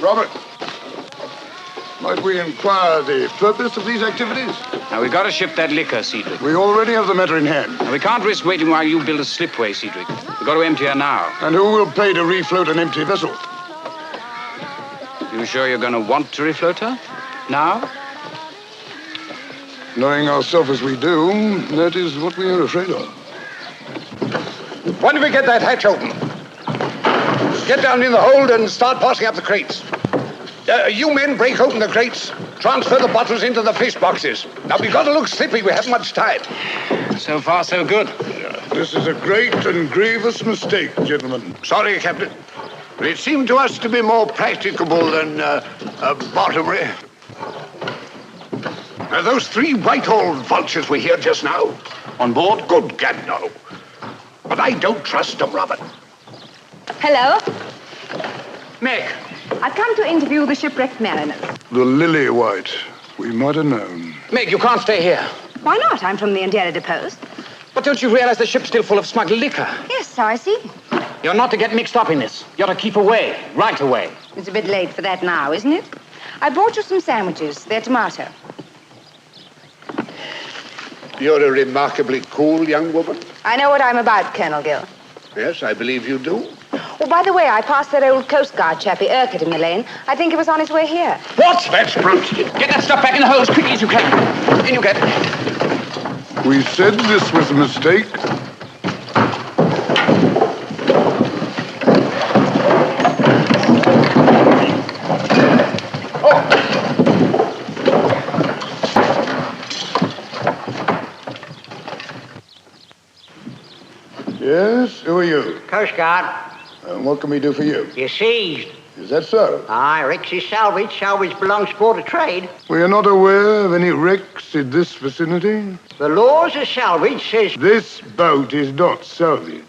Robert, might we inquire the purpose of these activities? Now, we've got to ship that liquor, Cedric. We already have the matter in hand. Now, we can't risk waiting while you build a slipway, Cedric. We've got to empty her now. And who will pay to refloat an empty vessel? You sure you're going to want to refloat her? Now? Knowing ourselves as we do, that is what we are afraid of. When do we get that hatch open? Get down in the hold and start passing up the crates. You men break open the crates. Transfer the bottles into the fish boxes. Now, we've got to look slippy. We haven't much time. So far, so good. This is a great and grievous mistake, gentlemen. Sorry, Captain. But it seemed to us to be more practicable than bottomry. Now, those three Whitehall vultures were here just now. On board? Good gad, no. But I don't trust them, Robert. Hello. Meg. I've come to interview the shipwrecked mariners. The Lily White. We might have known. Meg, you can't stay here. Why not? I'm from the Indiana Post. But don't you realize the ship's still full of smuggled liquor? Yes, so I see. You're not to get mixed up in this. You're to keep away, right away. It's a bit late for that now, isn't it? I brought you some sandwiches. They're tomato. You're a remarkably cool young woman. I know what I'm about, Colonel Gill. Yes, I believe you do. Oh, by the way, I passed that old Coast Guard chappie, Urquhart, in the lane. I think he was on his way here. What? That's brute. Get that stuff back in the hole as quickly as you can. In you get. We said this was a mistake. Yes, who are you? Coast Guard. And what can we do for you? You're seized. Is that so? Aye, wrecks is salvage. Salvage belongs to Board of Trade. We are not aware of any wrecks in this vicinity. The laws of salvage says... This boat is not salvage.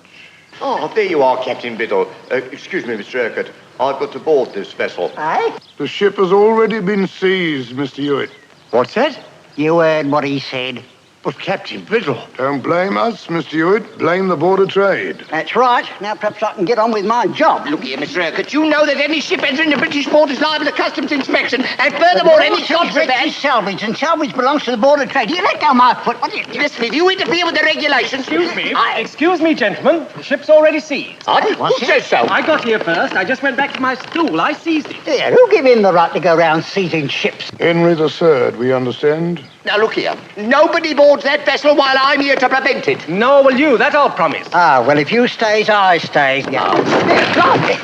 Oh, there you are, Captain Biddle. Excuse me, Mr. Urquhart. I've got to board this vessel. Aye? The ship has already been seized, Mr. Hewitt. What's that? You heard what he said. But Captain Biddle... Don't blame us, Mr. Hewitt. Blame the Board of Trade. That's right. Now perhaps I can get on with my job. Look here, Mr. Urquhart. You know that any ship entering the British port is liable to customs inspection. And furthermore, any shots of that... is salvage, and salvage belongs to the Board of Trade. You let go my foot, will you? Listen, if you interfere with the regulations... Excuse me. Excuse me, gentlemen. The ship's already seized. Who says so? I got here first. I just went back to my stool. I seized it. Yeah, who gave him the right to go round seizing ships? Henry III, we understand. Now, look here. Nobody boards that vessel while I'm here to prevent it. Nor will you. That I'll promise. Ah, well, if you stays, I stays. Yeah. Here, blimey.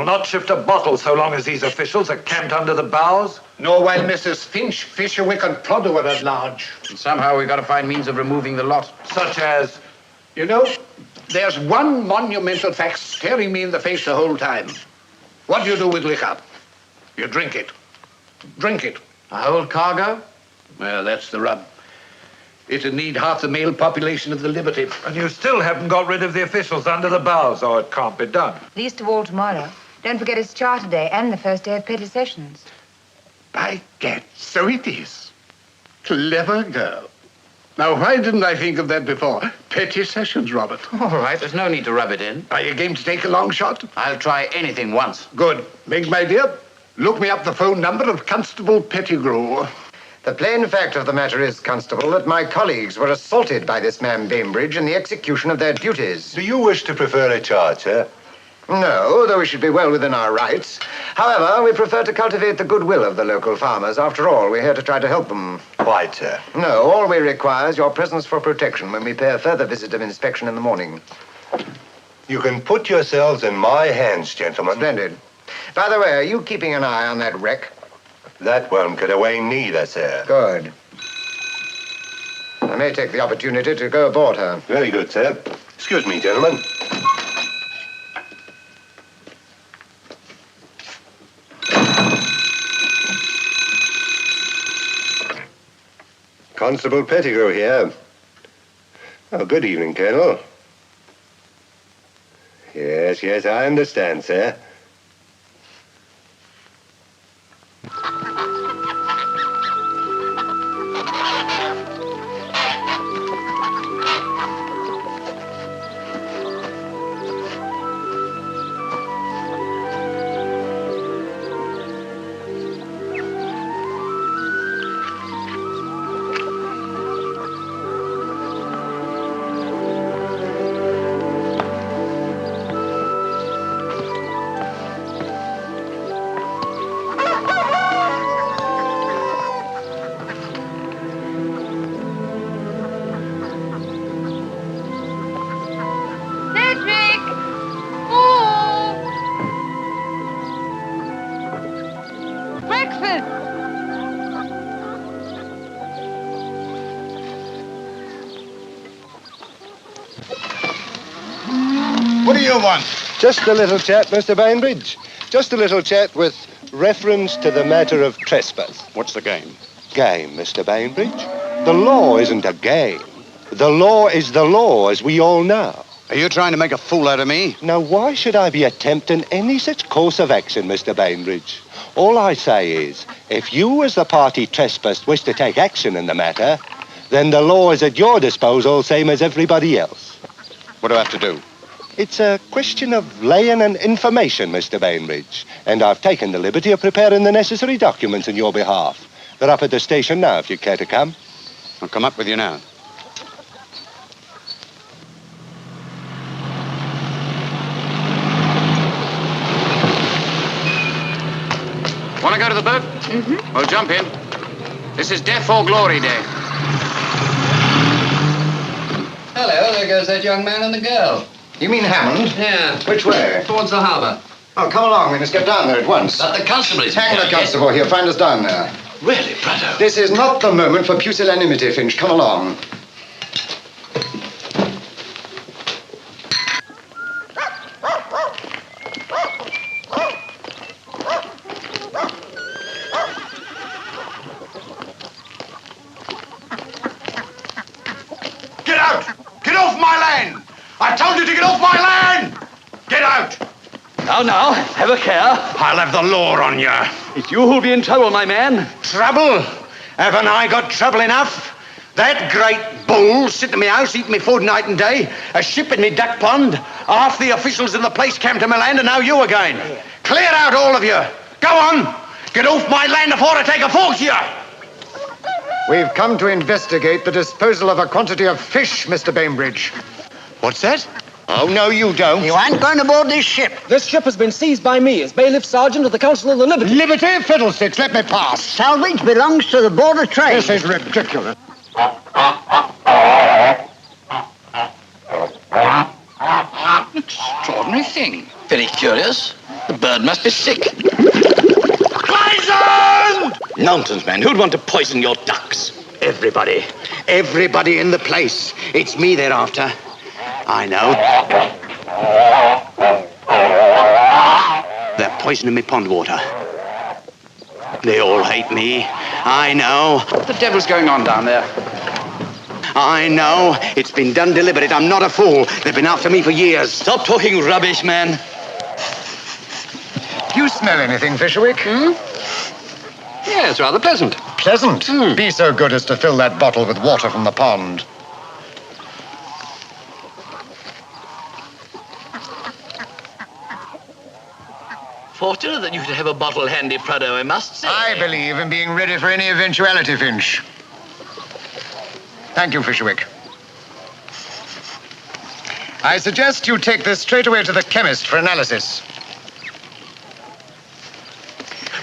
Not shift a bottle so long as these officials are camped under the bows. Nor while Mrs. Finch, Fisherwick, and Plodder are at large. And somehow we've got to find means of removing the lot. Such as? You know, there's one monumental fact staring me in the face the whole time. What do you do with liquor? You drink it. Drink it. A whole cargo? Well, that's the rub. It'd need half the male population of the Liberty. And you still haven't got rid of the officials under the bows, or it can't be done. Least of all tomorrow. Don't forget it's Charter Day and the first day of petty sessions. By gad, so it is. Clever girl. Now, why didn't I think of that before? Petty sessions, Robert. All right, there's no need to rub it in. Are you game to take a long shot? I'll try anything once. Good. Meg, my dear, look me up the phone number of Constable Pettigrew. The plain fact of the matter is, Constable, that my colleagues were assaulted by this man Bainbridge in the execution of their duties. Do you wish to prefer a charge, sir? No, though we should be well within our rights. However, we prefer to cultivate the goodwill of the local farmers. After all, we're here to try to help them. Quite, sir. No, all we require is your presence for protection when we pay a further visit of inspection in the morning. You can put yourselves in my hands, gentlemen. Splendid. By the way, are you keeping an eye on that wreck? That won't get away neither, sir. Good. I may take the opportunity to go aboard her. Very good, sir. Excuse me, gentlemen. Constable Pettigrew here. Oh, good evening, Colonel. Yes, I understand, sir. What do you want? Just a little chat, Mr. Bainbridge. Just a little chat with reference to the matter of trespass. What's the game? Game, Mr. Bainbridge. The law isn't a game. The law is the law, as we all know. Are you trying to make a fool out of me? Now, why should I be attempting any such course of action, Mr. Bainbridge? All I say is, if you as the party trespassed wish to take action in the matter, then the law is at your disposal, same as everybody else. What do I have to do? It's a question of laying an information, Mr. Bainbridge, and I've taken the liberty of preparing the necessary documents on your behalf. They're up at the station now, if you care to come. I'll come up with you now. Want to go to the boat? Mm-hmm. Well, jump in. This is Death or Glory Day. Hello, there goes that young man and the girl. You mean Hammond? Yeah. Which way? Towards the harbour. Oh, come along. We must get down there at once. But the constable is Hang the constable here. Find us down there. Really, Brotto? This is not the moment for pusillanimity, Finch. Come along. Get out! Get off my land! I told you to get off my land! Get out! Now, have a care. I'll have the law on you. It's you who'll be in trouble, my man. Trouble? Haven't I got trouble enough? That great bull sitting in my house eating me food night and day, a ship in me duck pond, half the officials in the place camped on my land, and now you again. Clear out, all of you. Go on. Get off my land before I take a fork to you. We've come to investigate the disposal of a quantity of fish, Mr. Bainbridge. What's that? Oh, no, you don't. You ain't going aboard this ship. This ship has been seized by me as bailiff sergeant of the Council of the Liberty. Liberty? Fiddlesticks, let me pass. Salvage belongs to the Board of Trade. This is ridiculous. Extraordinary thing. Very curious. The bird must be sick. Poison! Nonsense, man. Who'd want to poison your ducks? Everybody. Everybody in the place. It's me they're after. I know. They're poisoning me pond water. They all hate me. I know. What the devil's going on down there? I know. It's been done deliberate. I'm not a fool. They've been after me for years. Stop talking rubbish, man. Do you smell anything, Fisherwick? Yes, rather pleasant. Pleasant? Be so good as to fill that bottle with water from the pond. Fortunate that you should have a bottle handy, Prudhoe, I must say. I believe in being ready for any eventuality, Finch. Thank you, Fisherwick. I suggest you take this straight away to the chemist for analysis.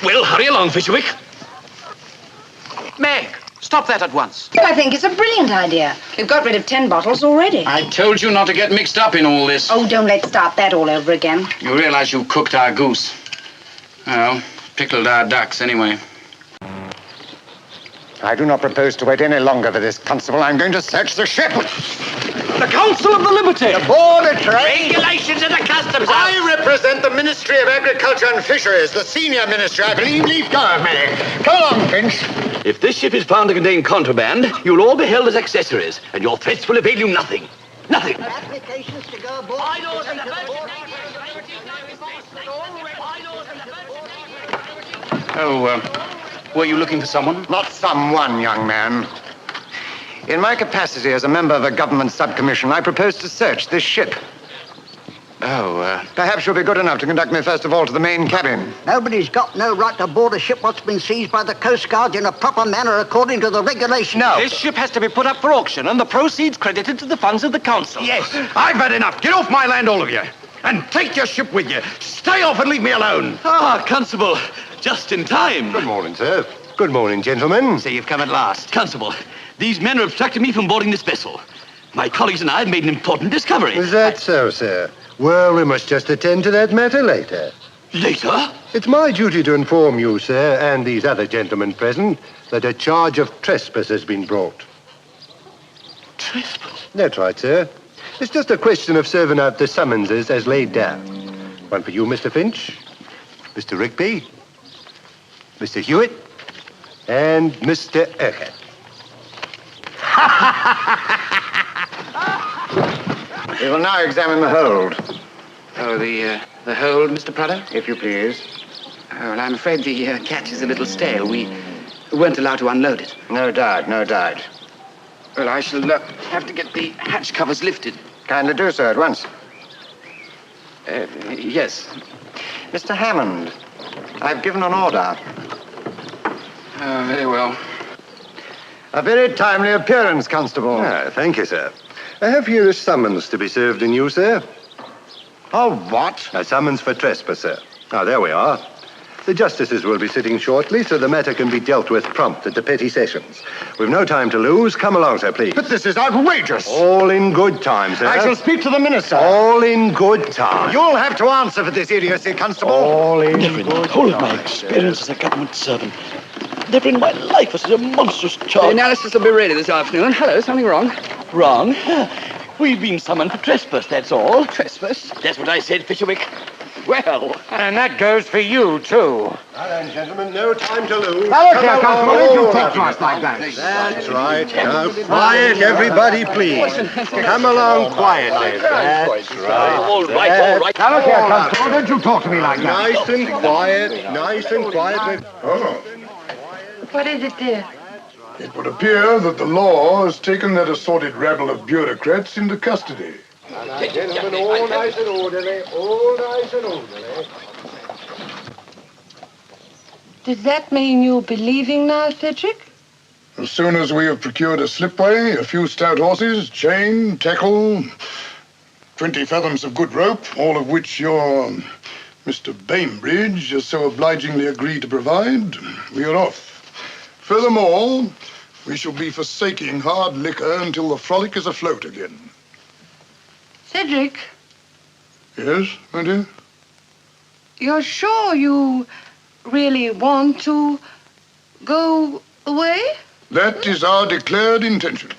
Well, hurry along, Fisherwick. Meg, stop that at once. I think it's a brilliant idea. We've got rid of 10 bottles already. I told you not to get mixed up in all this. Oh, don't let's start that all over again. You realize you cooked our goose. Well, pickled our ducks anyway. I do not propose to wait any longer for this, Constable. I'm going to search the ship. The Council of the Liberty! The Board of Trade! Regulations of the Customs House! I represent the Ministry of Agriculture and Fisheries, the senior ministry, I believe. Leave go of me. Come along, Finch. If this ship is found to contain contraband, you'll all be held as accessories, and your threats will avail you nothing. Nothing. Applications to go aboard. Were you looking for someone? Not someone, young man. In my capacity as a member of a government subcommission, I propose to search this ship. Perhaps you'll be good enough to conduct me first of all to the main cabin. Nobody's got no right to board a ship what's been seized by the Coast Guard in a proper manner according to the regulations. No. This ship has to be put up for auction and the proceeds credited to the funds of the council. Yes, I've had enough. Get off my land, all of you. And take your ship with you. Stay off and leave me alone. Ah, Constable, just in time. Good morning, sir. Good morning, gentlemen. So you've come at last. Constable, these men are obstructing me from boarding this vessel. My colleagues and I have made an important discovery. Is that so, sir? Well, we must just attend to that matter later. Later? It's my duty to inform you, sir, and these other gentlemen present, that a charge of trespass has been brought. Trespass? That's right, sir. It's just a question of serving out the summonses as laid down. One for you, Mr. Finch, Mr. Rigby, Mr. Hewitt, and Mr. Urquhart. We will now examine the hold. Oh, the hold, Mr. Prudhoe? If you please. Oh, well, I'm afraid the catch is a little stale. We weren't allowed to unload it. No doubt, no doubt. Well, I shall have to get the hatch covers lifted. Kindly do so at once. Yes. Mr. Hammond, I've given an order. Oh, very well. A very timely appearance, Constable. Ah, thank you, sir. I have here a summons to be served in you, sir. Oh, what? A summons for trespass, sir. Ah, there we are. The justices will be sitting shortly, so the matter can be dealt with prompt at the petty sessions. We've no time to lose. Come along, sir, please. But this is outrageous. All in good time, sir. I shall speak to the minister. All in good time. You'll have to answer for this idiocy, Constable. All in Never in the good whole of time, my experience as a government servant, never in my life was such a monstrous The charge. analysis will be ready this afternoon. Hello, something wrong? Wrong? We've been summoned for trespass, that's all. Trespass? That's what I said, Fisherwick. Well. And that goes for you, too. Now then, gentlemen, no time to lose. Now, look here, Constable. Don't you talk to us like that. That's right. Now, quiet, everybody, please. Come along quietly. That's right. All right, all right. Now, look here, Constable. Don't you talk to me like that. Nice and quiet, nice and quiet. Oh, What is it, dear? it would appear that the law has taken that assorted rabble of bureaucrats into custody. Now, gentlemen, all nice and orderly, all nice and orderly. Does that mean you'll be leaving now, Cedric? As soon as we have procured a slipway, a few stout horses, chain, tackle, 20 fathoms of good rope, all of which your Mr. Bainbridge has so obligingly agreed to provide, we are off. Furthermore, we shall be forsaking hard liquor until the Frolic is afloat again. Cedric, Yes, my dear? you're sure you really want to go away? That is our declared intention.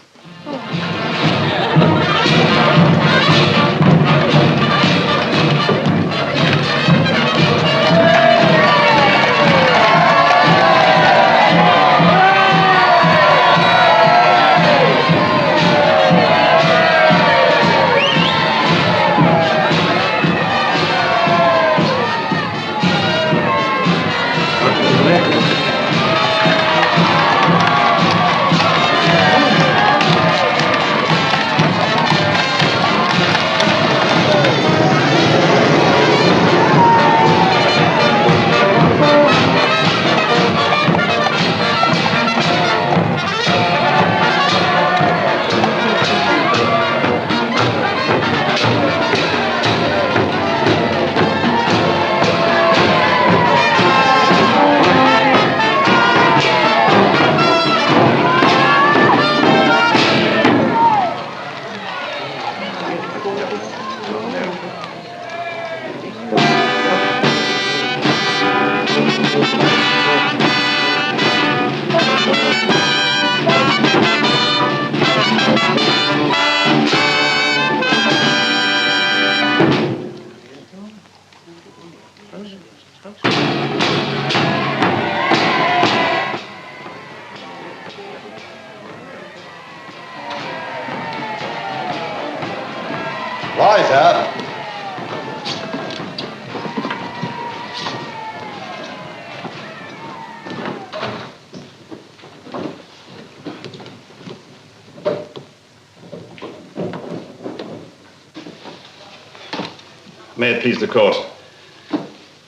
May it please the court.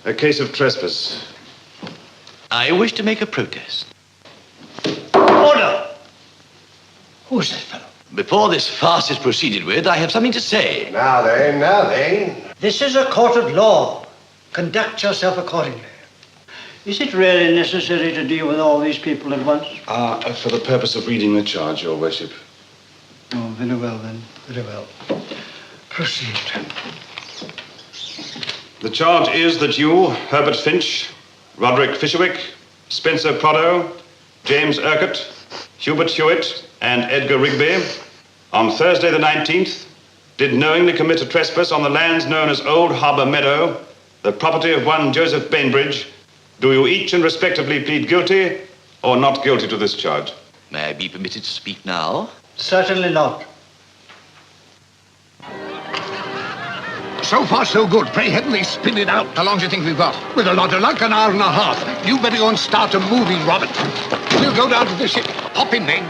A case of trespass. I wish to make a protest. Order! Who's that fellow? Before this farce is proceeded with, I have something to say. Now then. This is a court of law. Conduct yourself accordingly. Is it really necessary to deal with all these people at once? For the purpose of reading the charge, Your Worship. Oh, very well then. Very well. Proceed. The charge is that you, Herbert Finch, Roderick Fisherwick, Spencer Prado, James Urquhart, Hubert Hewitt, and Edgar Rigby, on Thursday the 19th, did knowingly commit a trespass on the lands known as Old Harbour Meadow, the property of one Joseph Bainbridge. Do you each and respectively plead guilty or not guilty to this charge? May I be permitted to speak now? Certainly not. So far, so good. Pray heaven they spin it out. How long do you think we've got? With a lot of luck, an hour and a half. You better go and start a moving, Robert. We'll go down to the ship. Hop in, Meg.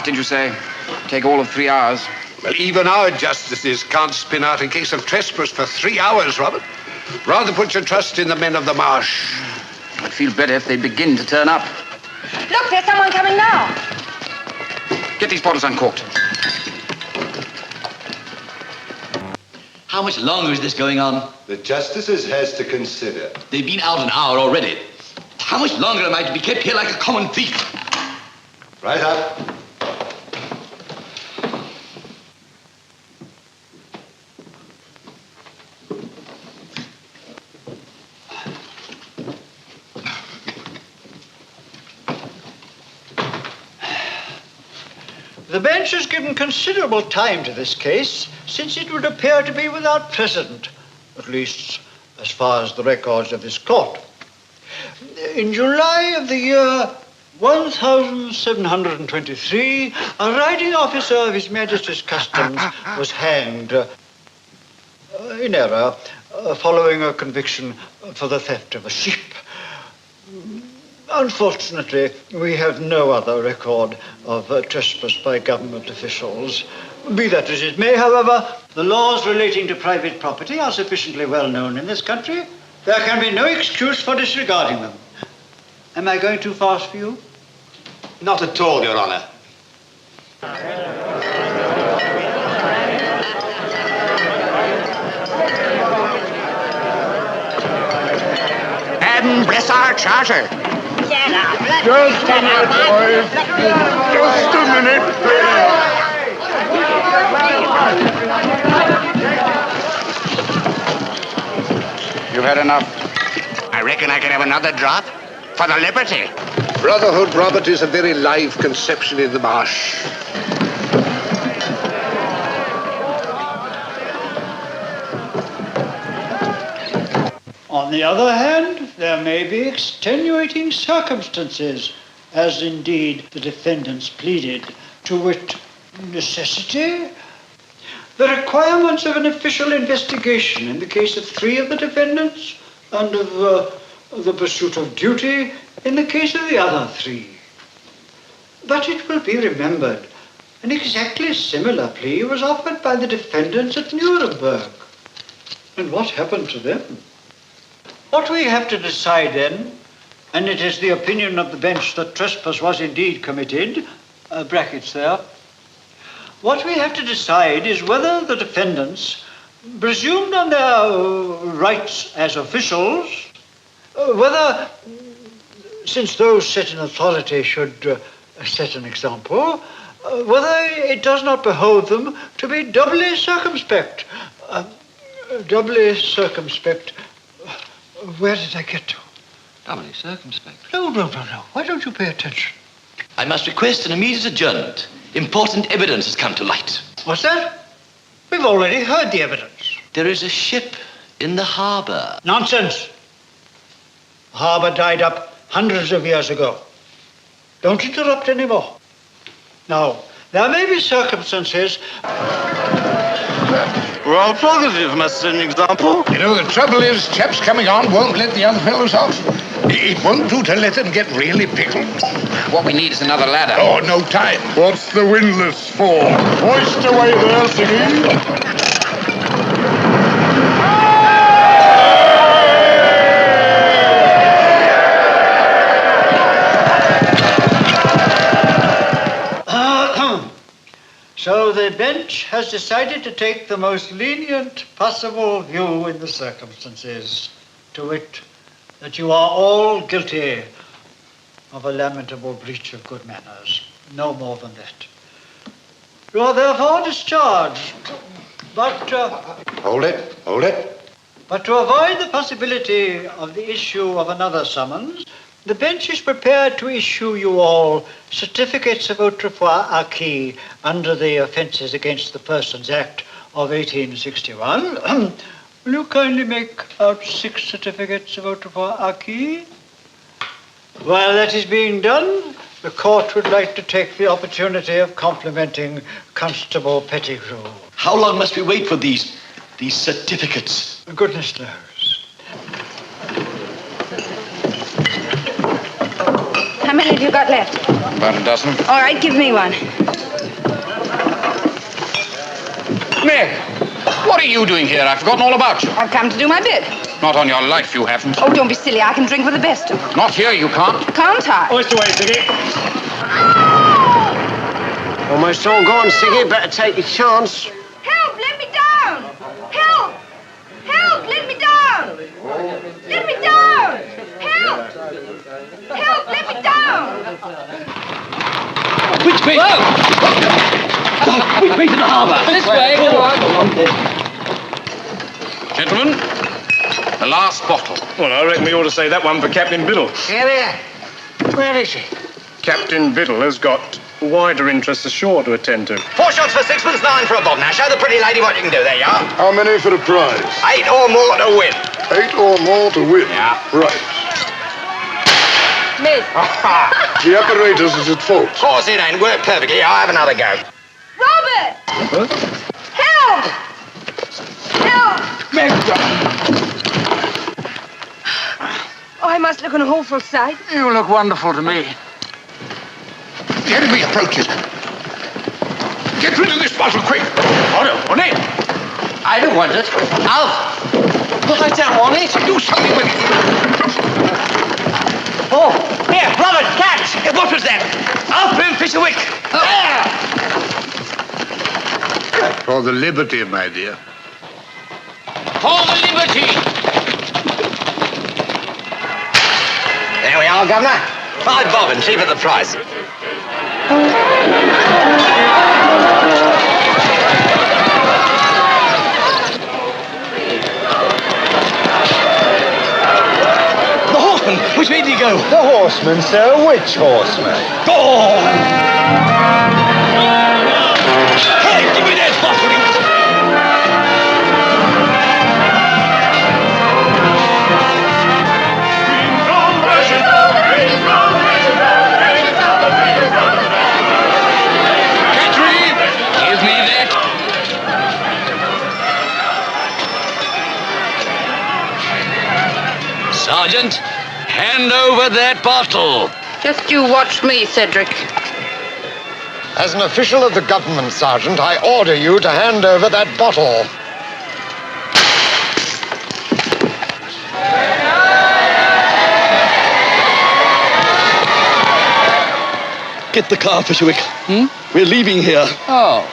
Did you say? Take all of 3 hours. Well, even our justices can't spin out a case of trespass for 3 hours, Robert. Rather put your trust in the men of the marsh. I'd feel better if they begin to turn up. Look, there's someone coming now. Get these bottles uncorked. How much longer is this going on? The justices has to consider. They've been out an hour already. How much longer am I to be kept here like a common thief? Right up. The bench has given considerable time to this case, since it would appear to be without precedent, at least as far as the records of this court. In July of the year 1723, a riding officer of His Majesty's Customs was hanged in error following a conviction for the theft of a ship. Unfortunately, we have no other record of trespass by government officials. Be that as it may, however, the laws relating to private property are sufficiently well known in this country. There can be no excuse for disregarding them. Am I going too fast for you? Not at all, Your Honor. And bless our charter. Just a minute, boys. Just a minute, please. You've had enough. I reckon I can have another drop for the liberty. Brotherhood, Robert, is a very live conception in the marsh. On the other hand, there may be extenuating circumstances, as indeed the defendants pleaded, to wit, necessity, the requirements of an official investigation in the case of 3 of the defendants, and of the pursuit of duty in the case of the other 3. But it will be remembered, an exactly similar plea was offered by the defendants at Nuremberg. And what happened to them? What we have to decide then, and it is the opinion of the bench that trespass was indeed committed, brackets there, what we have to decide is whether the defendants, presumed on their rights as officials, whether, since those set in authority should set an example, whether it does not behove them to be doubly circumspect. Doubly circumspect. Where did I get to? Doubly circumspect. No. Why don't you pay attention? I must request an immediate adjournment. Important evidence has come to light. What's that? We've already heard the evidence. There is a ship in the harbour. Nonsense. The harbour died up hundreds of years ago. Don't interrupt anymore. Now, there may be circumstances... Well, positive must set an example. You know, the trouble is, chaps coming on won't let the other fellows off. It won't do to let them get really pickled. What we need is another ladder. Oh, no time. What's the windlass for? Hoist away there, Siggy. So the bench has decided to take the most lenient possible view in the circumstances, to wit, that you are all guilty of a lamentable breach of good manners. No more than that. You are therefore discharged, but... Hold it. But to avoid the possibility of the issue of another summons, the bench is prepared to issue you all certificates of autrefois acquis under the Offences Against the Persons Act of 1861. Will you kindly make out 6 certificates of autrefois acquis? While that is being done, the court would like to take the opportunity of complimenting Constable Pettigrew. How long must we wait for these certificates? Goodness knows. How many have you got left? About a dozen. All right, give me one. Meg, what are you doing here? I've forgotten all about you. I've come to do my bid. Not on your life, you haven't. Oh, don't be silly. I can drink with the best of them. Not here, you can't. Can't I? Hoist away, Siggy. Almost all gone, Siggy. Better take your chance. Help! Let me down! Help! Help! Let me down! Let me down! Help! Help! Let me down! Which way? Which way to the harbour? This way, go on. Gentlemen, the last bottle. Well, I reckon we ought to say that one for Captain Biddle. Here. Where is he? Captain Biddle has got wider interests ashore to attend to. 4 shots for 6pence, 9 for a bob. Now, show the pretty lady what you can do. There you are. How many for the prize? 8 or more to win. 8 or more to win? Yeah. Right. Miss. The apparatus is at fault. Of course it ain't. Worked perfectly. I'll have another go. Robert! Huh? Help! Oh, I must look an awful sight. You look wonderful to me. The enemy approaches. Get rid of this bottle, quick. On it. I don't want it. Alf. But I don't want it. Do something with it. Oh, here, Robert, catch! What was that? Alf Fisherwick! For the liberty, my dear. For the liberty! There we are, Governor. 5 bob and cheap at the price. Which way did he go? The horseman, sir. Which horseman? Go on! Hey, give me that bottle! Give me that. Sergeant, hand over that bottle. Just you watch me, Cedric. As an official of the government, Sergeant, I order you to hand over that bottle. Get the car, Fisherwick. We're leaving here. Oh.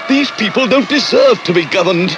These people don't deserve to be governed.